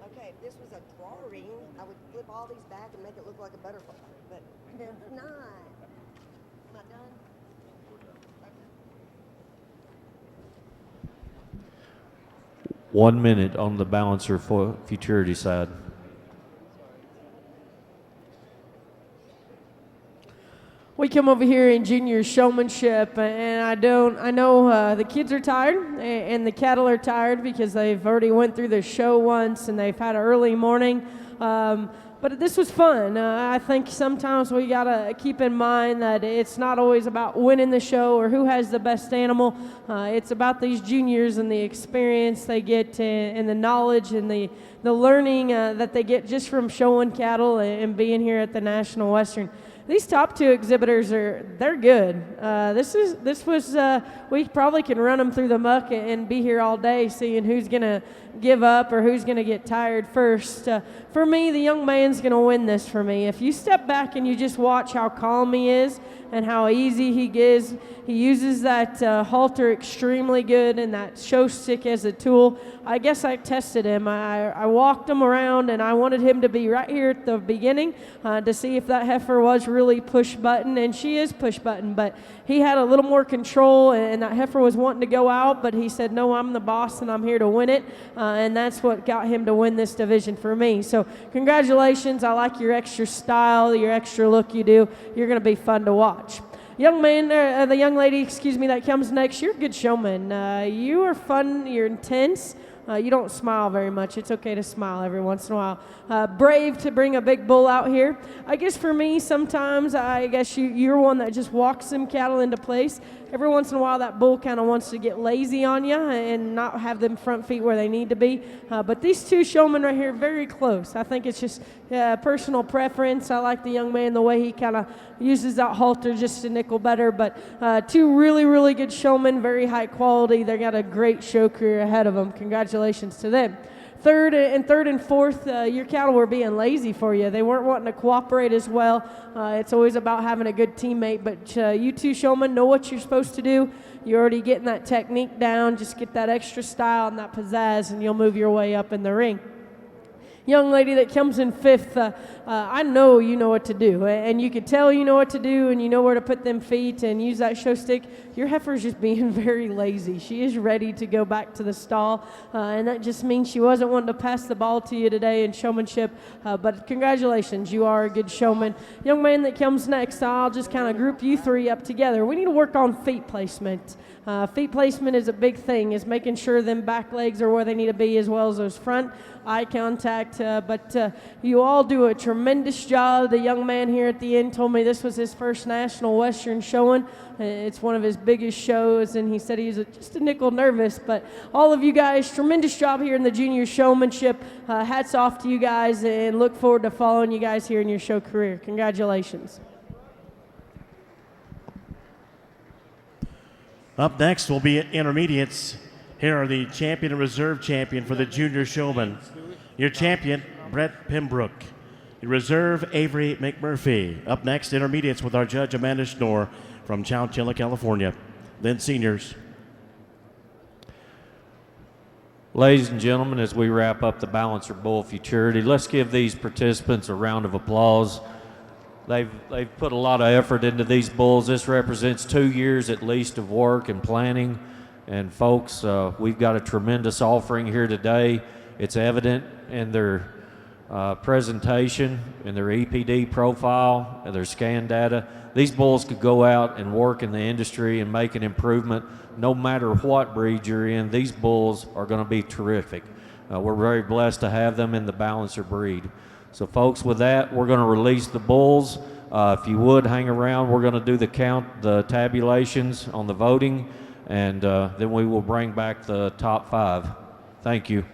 Okay, if this was a drawing, I would flip all these back and make it look like a butterfly, but it's not. Not done? 1 minute on the balancer for futurity side. We come over here in junior showmanship, and I know the kids are tired, and the cattle are tired because they've already went through the show once, and they've had an early morning. But this was fun. I think sometimes we gotta keep in mind that it's not always about winning the show or who has the best animal. It's about these juniors and the experience they get, and the knowledge and the learning that they get just from showing cattle and being here at the National Western. these top two exhibitors they're good. We probably can run them through the muck and be here all day seeing who's gonna give up or who's gonna get tired first. For me, the young man's gonna win this for me. If you step back and you just watch how calm he is and how easy he is, he uses that halter extremely good and that show stick as a tool. I guess I tested him. I walked him around and I wanted him to be right here at the beginning to see if that heifer was really push button, and she is push button, but he had a little more control and that heifer was wanting to go out, but he said, no, I'm the boss and I'm here to win it, and that's what got him to win this division for me. So congratulations. I like your extra style, your extra look you do. You're going to be fun to watch. Young man, the young lady, excuse me, that comes next, you're a good showman. You are fun, you're intense. You don't smile very much. It's okay to smile every once in a while. Brave to bring a big bull out here. I guess for me, sometimes I guess you're one that just walks them cattle into place. Every once in a while, that bull kind of wants to get lazy on you and not have them front feet where they need to be. But these two showmen right here, very close. I think it's just personal preference. I like the young man, the way he kind of uses that halter just a nickel better. But two really, really good showmen, very high quality. They got a great show career ahead of them. Congratulations to them. Third and fourth, your cattle were being lazy for you. They weren't wanting to cooperate as well. It's always about having a good teammate, but you two showmen know what you're supposed to do. You're already getting that technique down. Just get that extra style and that pizzazz, and you'll move your way up in the ring. Young lady that comes in fifth, I know you know what to do, and you can tell you know what to do, and you know where to put them feet and use that show stick. Your heifer's just being very lazy. She is ready to go back to the stall, and that just means she wasn't wanting to pass the ball to you today in showmanship, but congratulations, you are a good showman. Young man that comes next, I'll just kind of group you three up together. We need to work on feet placement. Feet placement is a big thing, is making sure them back legs are where they need to be as well as those front. Eye contact, but you all do a tremendous job. The young man here at the end told me this was his first National Western showing. It's one of his biggest shows, and he said he's just a nickel nervous, but all of you guys, tremendous job here in the junior showmanship. Hats off to you guys, and look forward to following you guys here in your show career. Congratulations. Up next will be intermediates. Here are the champion and reserve champion for the junior showman. Your champion, Brett Pembroke. Your reserve, Avery McMurphy. Up next, intermediates with our judge, Amanda Schnorr from Chowchilla, California. Then seniors. Ladies and gentlemen, as we wrap up the Balancer Bull Futurity, let's give these participants a round of applause. They've put a lot of effort into these bulls. This represents 2 years at least of work and planning. And folks, we've got a tremendous offering here today. It's evident in their presentation, in their EPD profile, and their scan data. These bulls could go out and work in the industry and make an improvement. No matter what breed you're in, these bulls are going to be terrific. We're very blessed to have them in the Balancer breed. So folks, with that, we're going to release the bulls. If you would hang around, we're going to do the count, the tabulations on the voting, and then we will bring back the top 5. Thank you.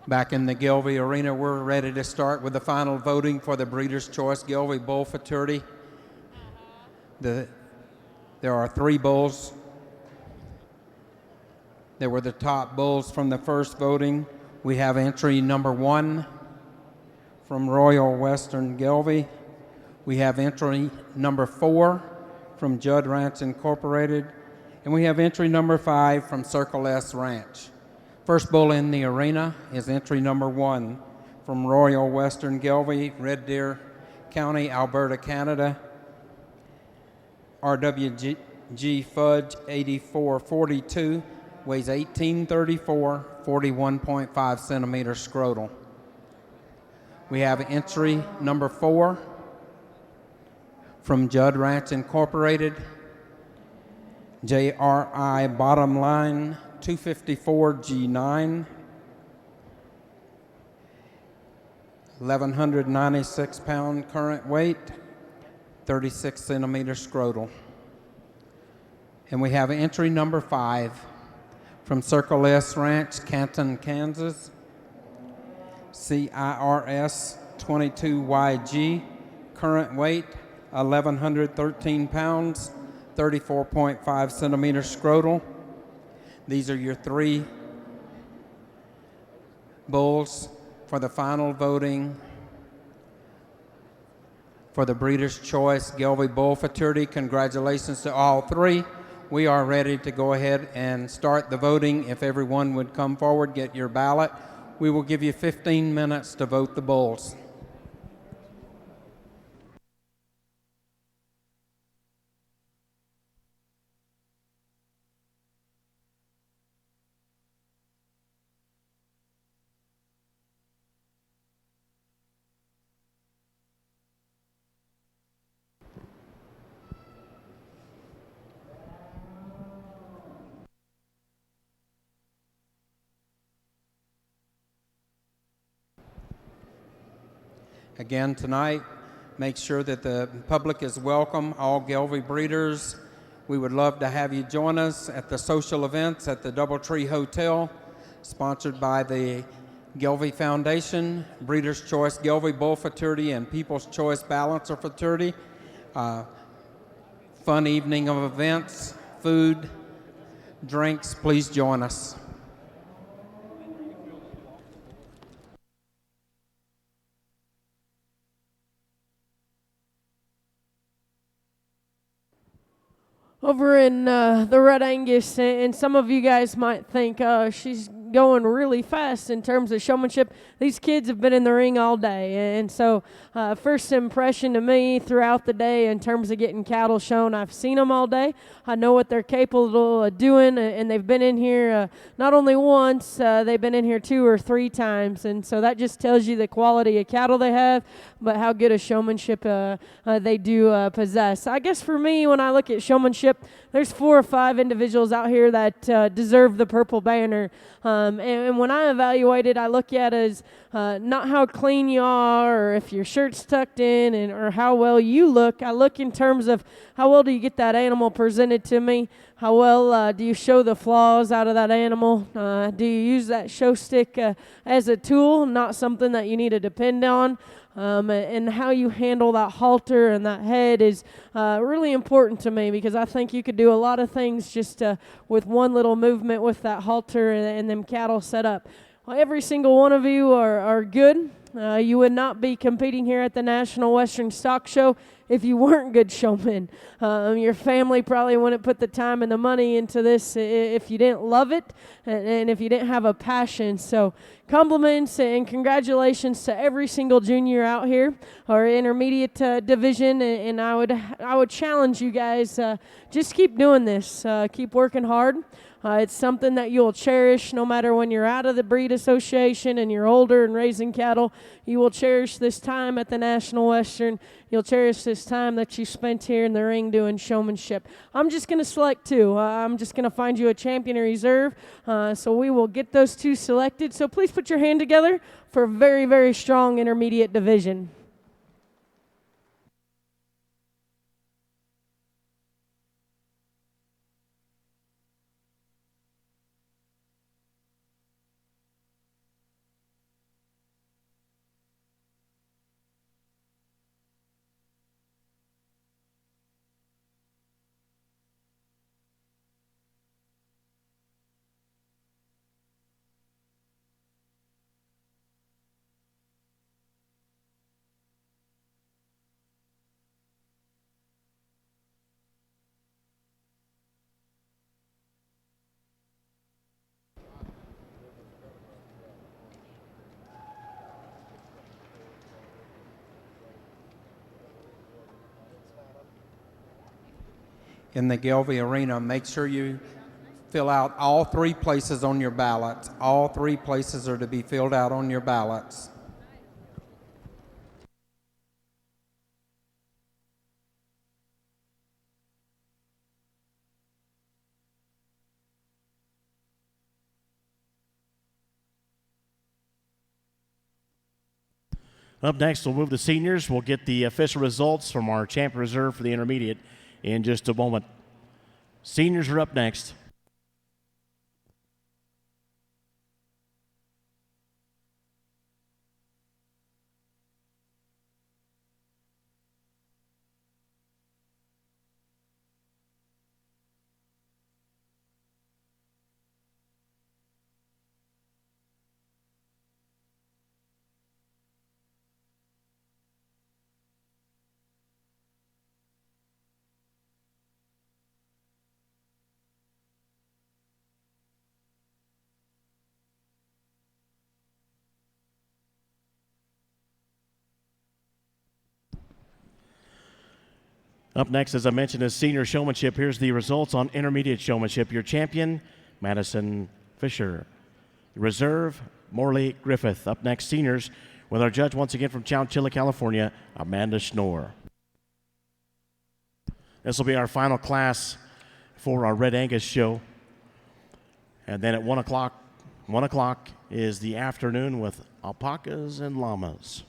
Back in the Gelbvieh Arena, we're ready to start with the final voting for the Breeders' Choice Gelbvieh Bull Futurity. There are 3 bulls. They were the top bulls from the first voting. We have entry number 1 from Royal Western Gelbvieh. We have entry number 4 from Judd Ranch Incorporated. And we have entry number 5 from Circle S Ranch. First bull in the arena is entry number 1 from Royal Western Gelbvieh, Red Deer County, Alberta, Canada. RWG Fudge 8442, weighs 1834, 41.5 centimeters scrotal. We have entry number 4 from Judd Ranch Incorporated, JRI Bottom Line 254 G9, 1,196 pound current weight, 36 centimeters scrotal. And we have entry number 5 from Circle S Ranch, Canton, Kansas, CIRS 22YG, current weight 1,113 pounds, 34.5 centimeters scrotal. These are your 3 bulls for the final voting for the Breeders' Choice Gelbvieh Bull Futurity. Congratulations to all 3. We are ready to go ahead and start the voting. If everyone would come forward, get your ballot. We will give you 15 minutes to vote the bulls. Again, tonight, make sure that the public is welcome, all Gelbvieh breeders. We would love to have you join us at the social events at the Doubletree Hotel, sponsored by the Gelbvieh Foundation, Breeders' Choice Gelbvieh Bull Futurity, and People's Choice Balancer Futurity. Fun evening of events, food, drinks. Please join us. Over in the Red Angus, and some of you guys might think she's going really fast in terms of showmanship. These kids have been in the ring all day, and so first impression to me throughout the day in terms of getting cattle shown, I've seen them all day. I know what they're capable of doing, and they've been in here not only once, they've been in here 2 or 3 times, and so that just tells you the quality of cattle they have, but how good a showmanship they do possess. I guess for me, when I look at showmanship, there's 4 or 5 individuals out here that deserve the purple banner. And when I evaluate it, I look at it as not how clean you are or if your shirt's tucked in or how well you look. I look in terms of how well do you get that animal presented to me? How well do you show the flaws out of that animal? Do you use that show stick as a tool, not something that you need to depend on? And how you handle that halter and that head is really important to me, because I think you could do a lot of things just with one little movement with that halter and them cattle set up. Well, every single one of you are good. You would not be competing here at the National Western Stock Show if you weren't good showmen. Your family probably wouldn't put the time and the money into this if you didn't love it and if you didn't have a passion. So compliments and congratulations to every single junior out here, or intermediate division, and I would challenge you guys, just keep doing this, keep working hard. It's something that you'll cherish no matter when you're out of the breed association and you're older and raising cattle. You will cherish this time at the National Western. You'll cherish this time that you spent here in the ring doing showmanship. I'm just going to select 2. I'm just going to find you a champion reserve. So we will get those 2 selected. So please put your hand together for a very, very strong intermediate division. in the Gelbvieh Arena. Make sure you fill out all 3 places on your ballots. All 3 places are to be filled out on your ballots. Up next, we'll move to seniors. We'll get the official results from our champ reserve for the intermediate in just a moment. Seniors are up next. Up next, as I mentioned, is senior showmanship. Here's the results on intermediate showmanship. Your champion, Madison Fisher. Reserve, Morley Griffith. Up next, seniors, with our judge once again from Chowchilla, California, Amanda Schnorr. This will be our final class for our Red Angus show. And then at 1 o'clock is the afternoon with alpacas and llamas.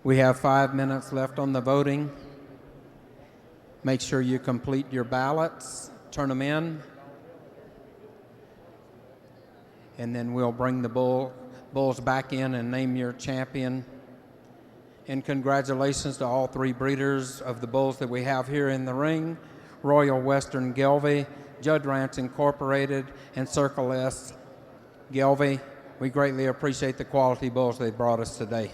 We have 5 minutes left on the voting. Make sure you complete your ballots, turn them in, and then we'll bring the bulls back in and name your champion. And congratulations to all 3 breeders of the bulls that we have here in the ring: Royal Western Gelbvieh, Judd Ranch Incorporated, and Circle S Gelbvieh. We greatly appreciate the quality bulls they brought us today.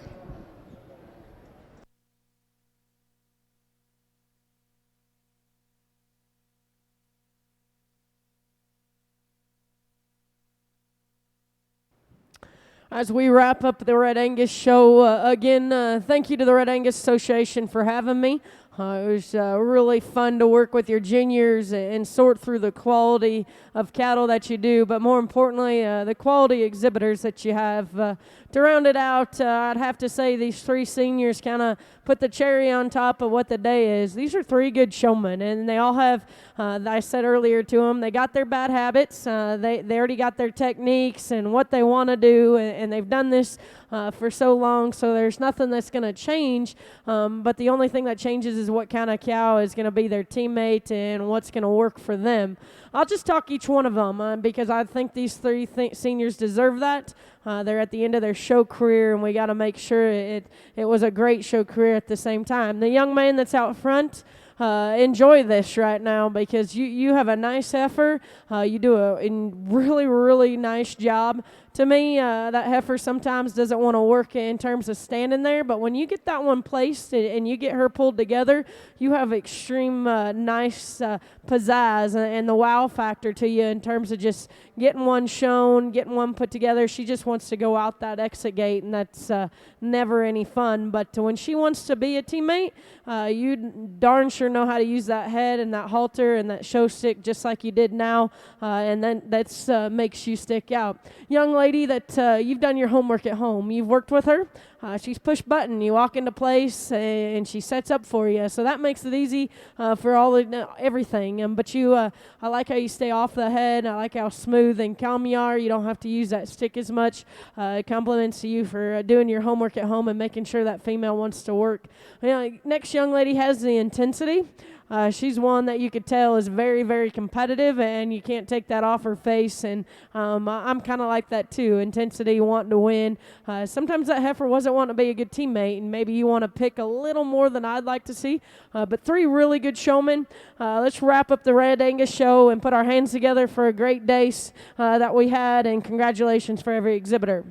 As we wrap up the Red Angus show, again, thank you to the Red Angus Association for having me. It was really fun to work with your juniors and sort through the quality of cattle that you do, but more importantly, the quality exhibitors that you have. To round it out, I'd have to say these 3 seniors kind of put the cherry on top of what the day is. These are 3 good showmen, and they all have, I said earlier to them, they got their bad habits. They already got their techniques and what they want to do, and they've done this for so long, so there's nothing that's going to change. But the only thing that changes is what kind of cow is going to be their teammate and what's going to work for them. I'll just talk each one of them because I think these 3 seniors deserve that. They're at the end of their show career, and we got to make sure it was a great show career at the same time. The young man that's out front, enjoy this right now because you have a nice heifer. You do a really, really nice job To me, that heifer sometimes doesn't want to work in terms of standing there, but when you get that one placed and you get her pulled together, you have extreme nice pizzazz and the wow factor to you in terms of just getting one shown, getting one put together. She just wants to go out that exit gate, and that's never any fun. But when she wants to be a teammate, you darn sure know how to use that head and that halter and that show stick just like you did now, and then that's makes you stick out. Young lady that you've done your homework at home. You've worked with her. She's push button. You walk into place and she sets up for you. So that makes it easy for everything. But I like how you stay off the head. I like how smooth and calm you are. You don't have to use that stick as much. Compliments to you for doing your homework at home and making sure that female wants to work. Next young lady has the intensity. She's one that you could tell is very, very competitive, and you can't take that off her face. And I'm kind of like that too, intensity, wanting to win. Sometimes that heifer wasn't wanting to be a good teammate, and maybe you want to pick a little more than I'd like to see. But 3 really good showmen. Let's wrap up the Red Angus show and put our hands together for a great day that we had, and congratulations for every exhibitor.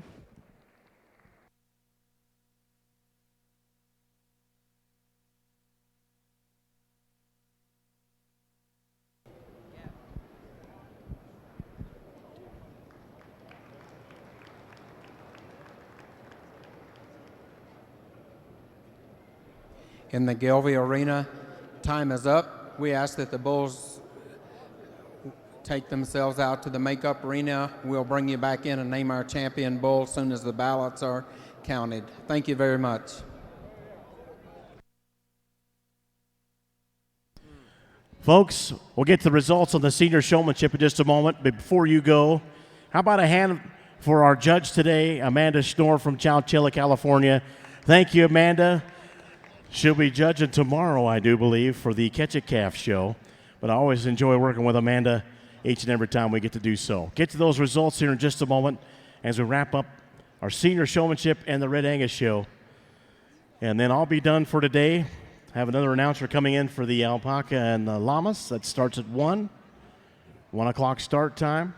In the Gelbvieh Arena, time is up. We ask that the bulls take themselves out to the makeup arena. We'll bring you back in and name our champion bull as soon as the ballots are counted. Thank you very much. Folks, we'll get to the results on the senior showmanship in just a moment. But before you go, how about a hand for our judge today, Amanda Schnorr from Chowchilla, California. Thank you, Amanda. She'll be judging tomorrow, I do believe, for the Catch a Calf show. But I always enjoy working with Amanda each and every time we get to do so. Get to those results here in just a moment as we wrap up our senior showmanship and the Red Angus show. And then I'll be done for today. Have another announcer coming in for the alpaca and the llamas. That starts at 1 o'clock start time.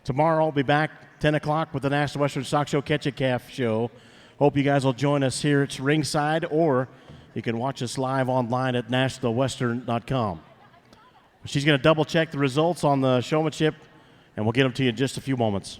Tomorrow I'll be back 10 o'clock with the National Western Stock Show Catch a Calf show. Hope you guys will join us here at ringside, or you can watch us live online at nationalwestern.com. She's going to double check the results on the showmanship, and we'll get them to you in just a few moments.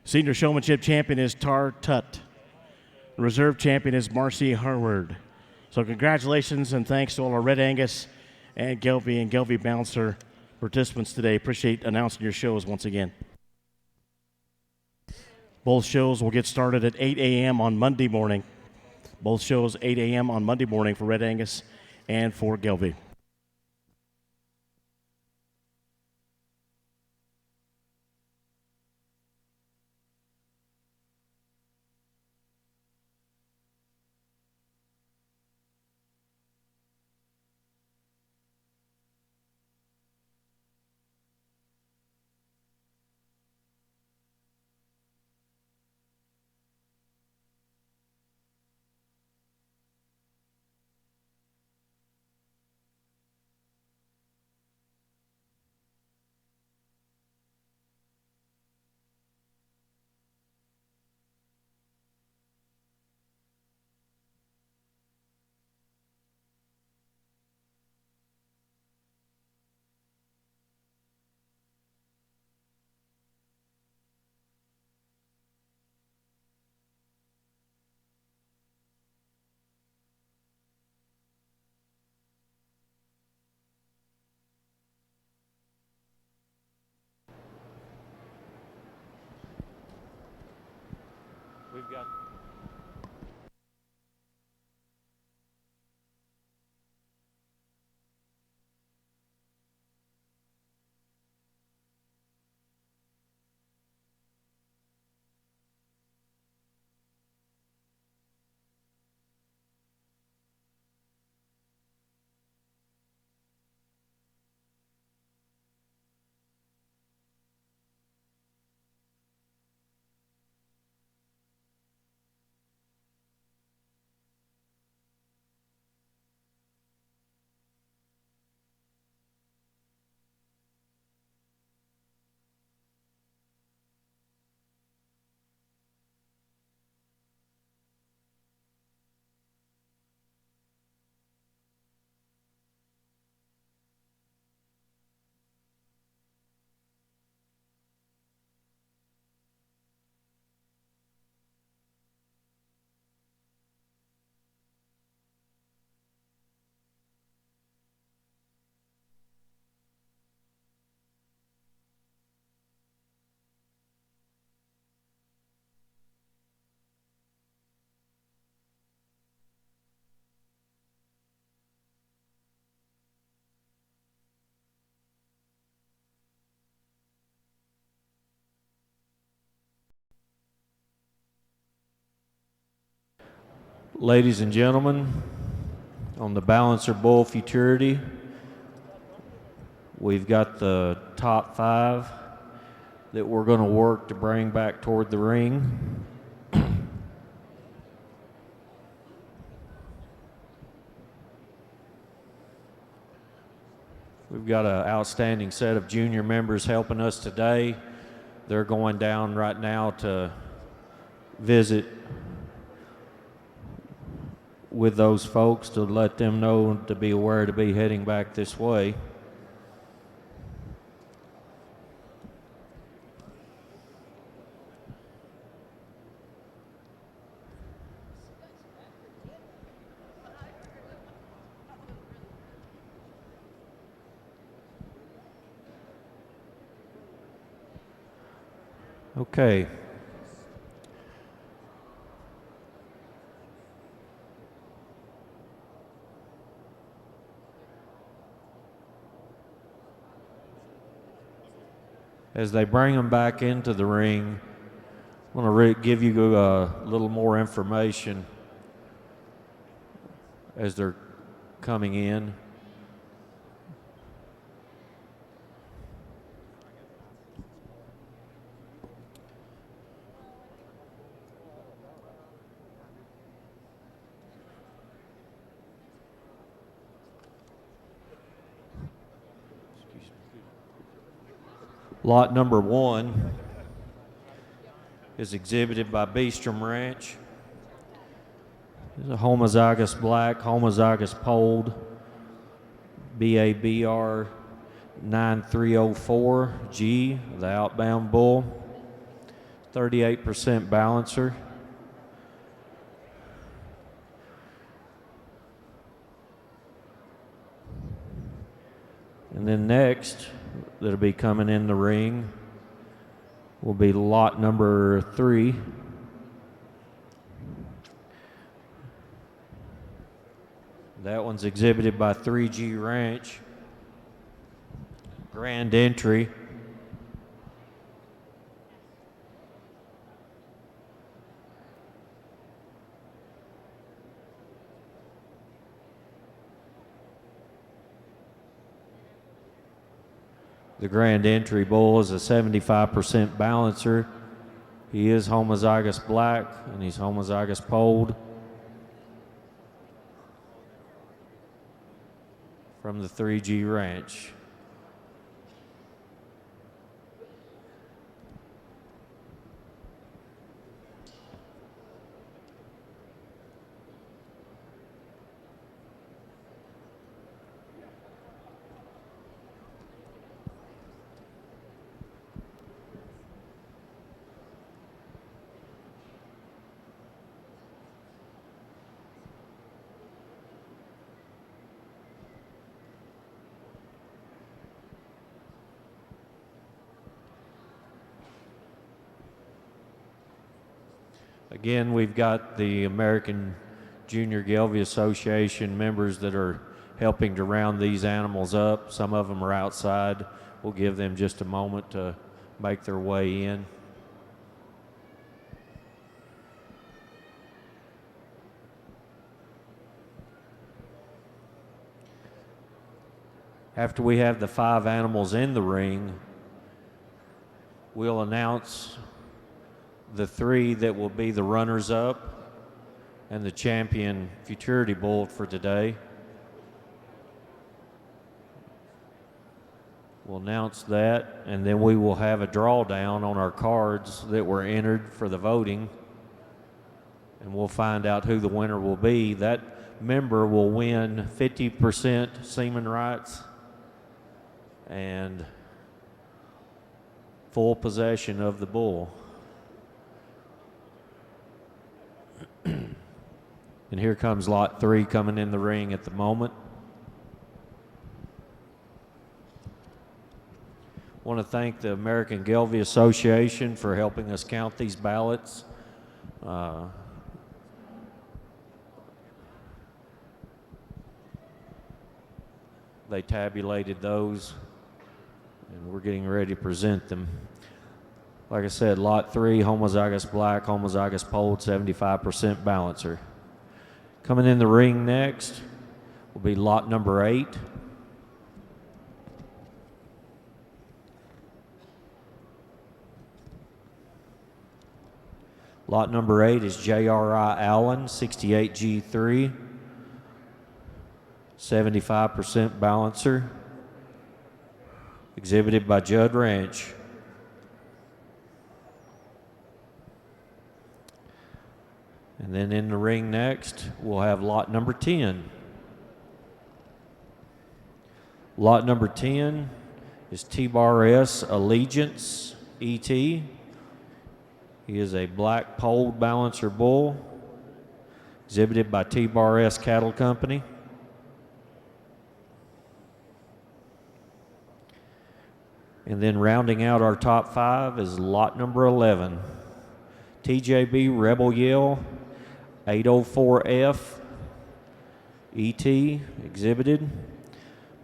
Senior showmanship champion is Tar Tut. The reserve champion is Marcy Harward. So congratulations and thanks to all our Red Angus and Gelbvieh Bouncer participants today. Appreciate announcing your shows once again. Both shows will get started at 8 a.m. on Monday morning. Both shows 8 a.m. on Monday morning for Red Angus and for Gelbvieh. Ladies and gentlemen, on the Balancer Bull Futurity, we've got the top 5 that we're going to work to bring back toward the ring. We've got an outstanding set of junior members helping us today. They're going down right now to visit with those folks to let them know to be aware to be heading back this way. Okay. As they bring them back into the ring, I want to give you a little more information as they're coming in. Lot number 1 is exhibited by Beestrom Ranch. It's a homozygous black, homozygous polled, BABR 9304G, the outbound bull, 38% balancer. And then next, that'll be coming in the ring will be lot number 3. That one's exhibited by 3G Ranch. Grand entry. The grand entry bull is a 75% balancer. He is homozygous black and he's homozygous polled. From the 3G Ranch. Again, we've got the American Junior Gelbvieh Association members that are helping to round these animals up. Some of them are outside. We'll give them just a moment to make their way in. After we have the 5 animals in the ring, we'll announce the 3 that will be the runners-up and the champion futurity bull for today. We'll announce that, and then we will have a drawdown on our cards that were entered for the voting, and we'll find out who the winner will be. That member will win 50% semen rights and full possession of the bull. And here comes lot 3 coming in the ring at the moment. I want to thank the American Gelbvieh Association for helping us count these ballots. They tabulated those, and we're getting ready to present them. Like I said, lot 3, homozygous black, homozygous polled, 75% balancer. Coming in the ring next will be lot number 8. Lot number 8 is J.R.I. Allen, 68G3, 75% balancer, exhibited by Judd Ranch. And then in the ring next, we'll have lot number 10. Lot number 10 is T-Bar-S Allegiance ET. He is a black polled balancer bull, exhibited by T-Bar-S Cattle Company. And then rounding out our top 5 is lot number 11, TJB Rebel Yell 804F ET, exhibited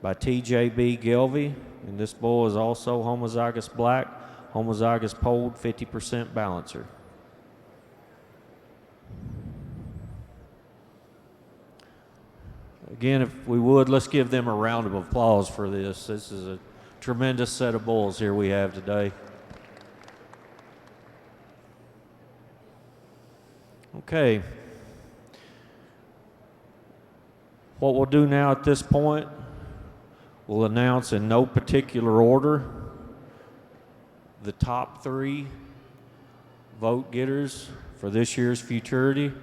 by TJB Gelbvieh. And this bull is also homozygous black, homozygous polled, 50% balancer. Again, if we would, let's give them a round of applause for this. This is a tremendous set of bulls here we have today. Okay. What we'll do now at this point, we'll announce in no particular order the top 3 vote getters for this year's Futurity,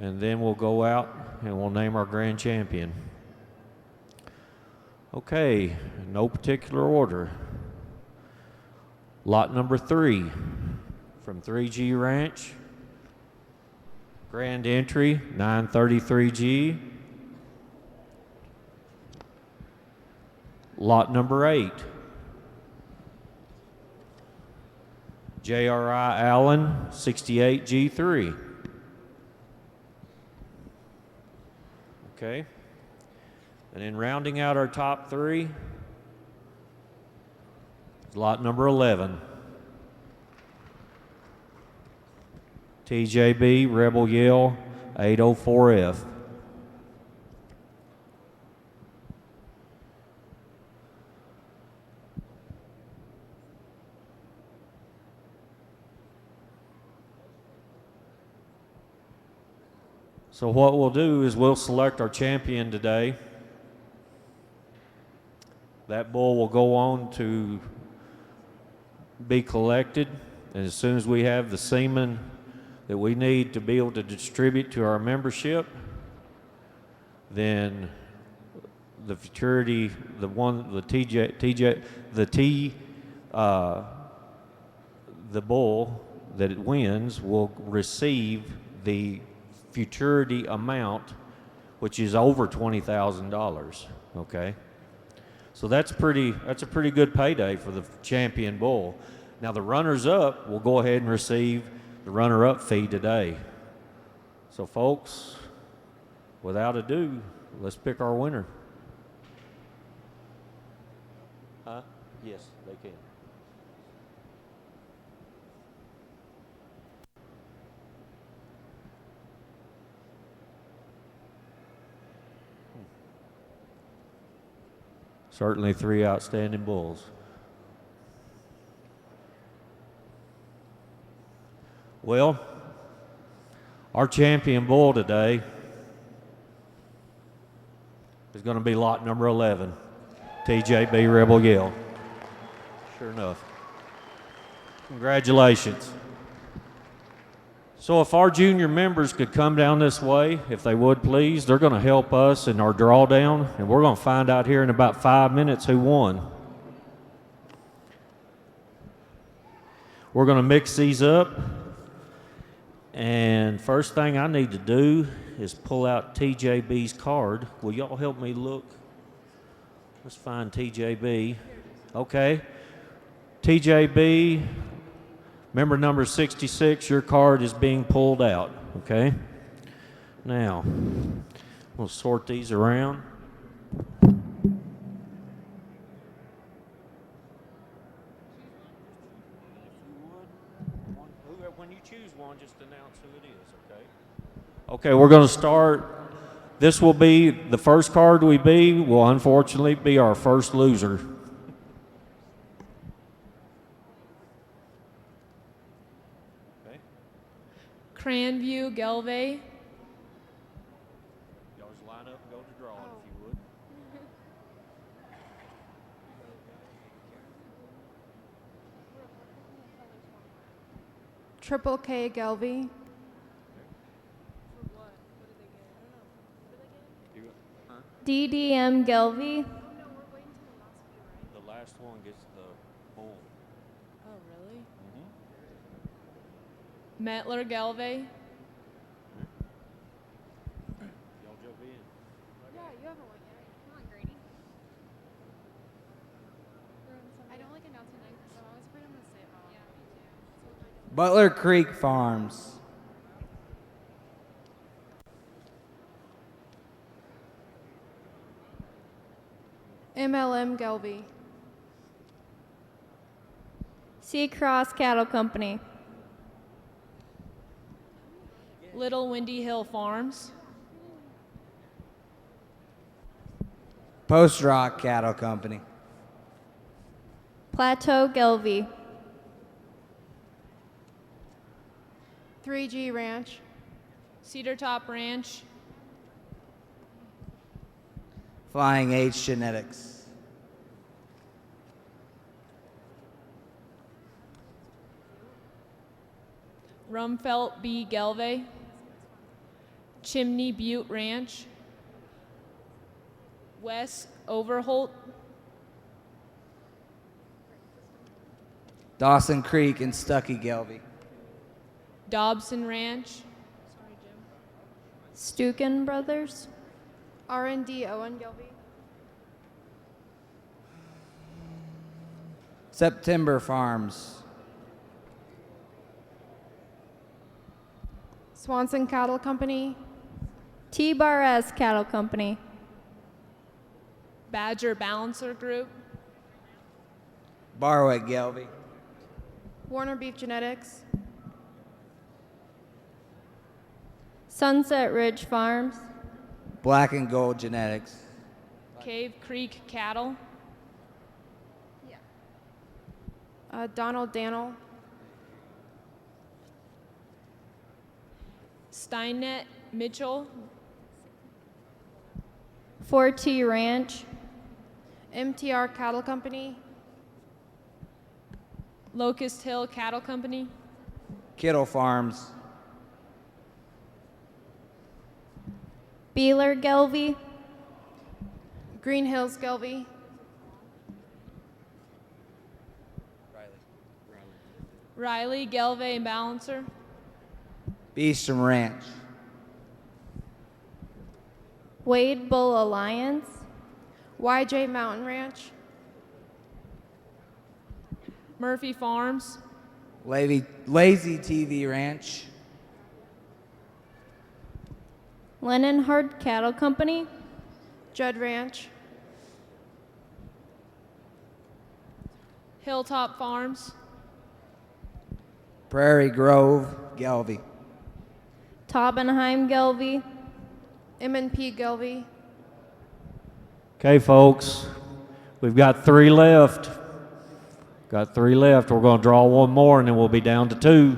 and then we'll go out and we'll name our grand champion. Okay, in no particular order. Lot number 3 from 3G Ranch, grand entry 933G. Lot number 8, J.R.I. Allen, 68G3. Okay. And then rounding out our top 3 is lot number 11, TJB Rebel Yell 804F. So what we'll do is we'll select our champion today. That bull will go on to be collected, and as soon as we have the semen that we need to be able to distribute to our membership, then the Futurity, the bull that it wins will receive the Futurity amount, which is over $20,000. Okay, so that's a pretty good payday for the champion bull. Now the runners-up will go ahead and receive the runner-up fee today. So folks, without ado, let's pick our winner. Yes, they can. Certainly 3 outstanding bulls. Well, our champion bull today is going to be lot number 11, TJB Rebel Yell. Sure enough. Congratulations. So if our junior members could come down this way, if they would please, they're going to help us in our drawdown, and we're going to find out here in about 5 minutes who won. We're going to mix these up, and first thing I need to do is pull out TJB's card. Will y'all help me look? Let's find TJB. Okay. TJB, member number 66, your card is being pulled out, okay? Now, we'll sort these around. When you choose one, just announce who it is, okay? Okay, we're going to start. This will be the first card will unfortunately be our first loser. Okay. Grandview, Gelbvieh. Y'all just line up and go to drawing if you would. Triple K, Gelbvieh. DDM Gelbvieh. The last one gets the bull. Oh, really? Mettler, Gelbvieh. Y'all jump in. Yeah, you haven't won yet. Come on, Grady. I don't like announcing names, so I'm always afraid I'm going to say it wrong. Yeah, me too. Butler Creek Farms. MLM, Gelbvieh. Seacross Cattle Company. Little Windy Hill Farms. Post Rock Cattle Company. Plateau Gelbvieh. 3G Ranch. Cedar Top Ranch. Flying H Genetics. Rumfelt B. Gelbvieh. Chimney Butte Ranch. West Overholt. Dawson Creek and Stuckey Gelbvieh. Dobson Ranch. Stuken Brothers. R&D Owen, Gelbvieh. September Farms. Swanson Cattle Company. T-Bar S Cattle Company. Badger Balancer Group. Barwick Gelbvieh. Warner Beef Genetics. Sunset Ridge Farms. Black and Gold Genetics. Cave Creek Cattle. Donald Dannel. Steinnet Mitchell. 4T Ranch. MTR Cattle Company. Locust Hill Cattle Company. Kittle Farms. Beeler Gelbvieh. Green Hills Gelbvieh. Riley Gelbvieh and Balancer. Beeston Ranch. Wade Bull Alliance. YJ Mountain Ranch. Murphy Farms. Lazy TV Ranch. Leninhard Cattle Company. Judd Ranch. Hilltop Farms. Prairie Grove Gelbvieh. Taubenheim Gelbvieh. M&P Gelbvieh. Okay, folks, we've got 3 left. Got 3 left. We're going to draw one more, and then we'll be down to 2.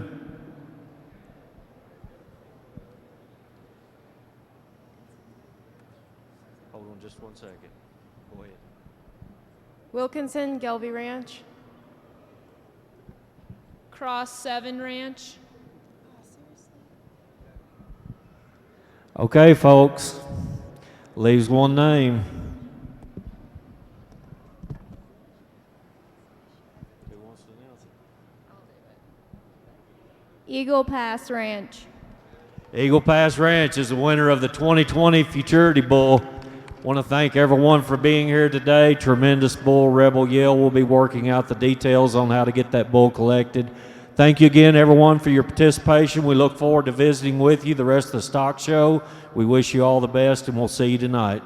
Hold on just 1 second. Go ahead. Wilkinson Gelbvieh Ranch. Cross 7 Ranch. Okay, folks, leaves one name. Who wants to announce it? Eagle Pass Ranch. Eagle Pass Ranch is the winner of the 2020 Futurity Bull. Want to thank everyone for being here today. Tremendous bull. Rebel Yell will be working out the details on how to get that bull collected. Thank you again, everyone, for your participation. We look forward to visiting with you the rest of the stock show. We wish you all the best, and we'll see you tonight.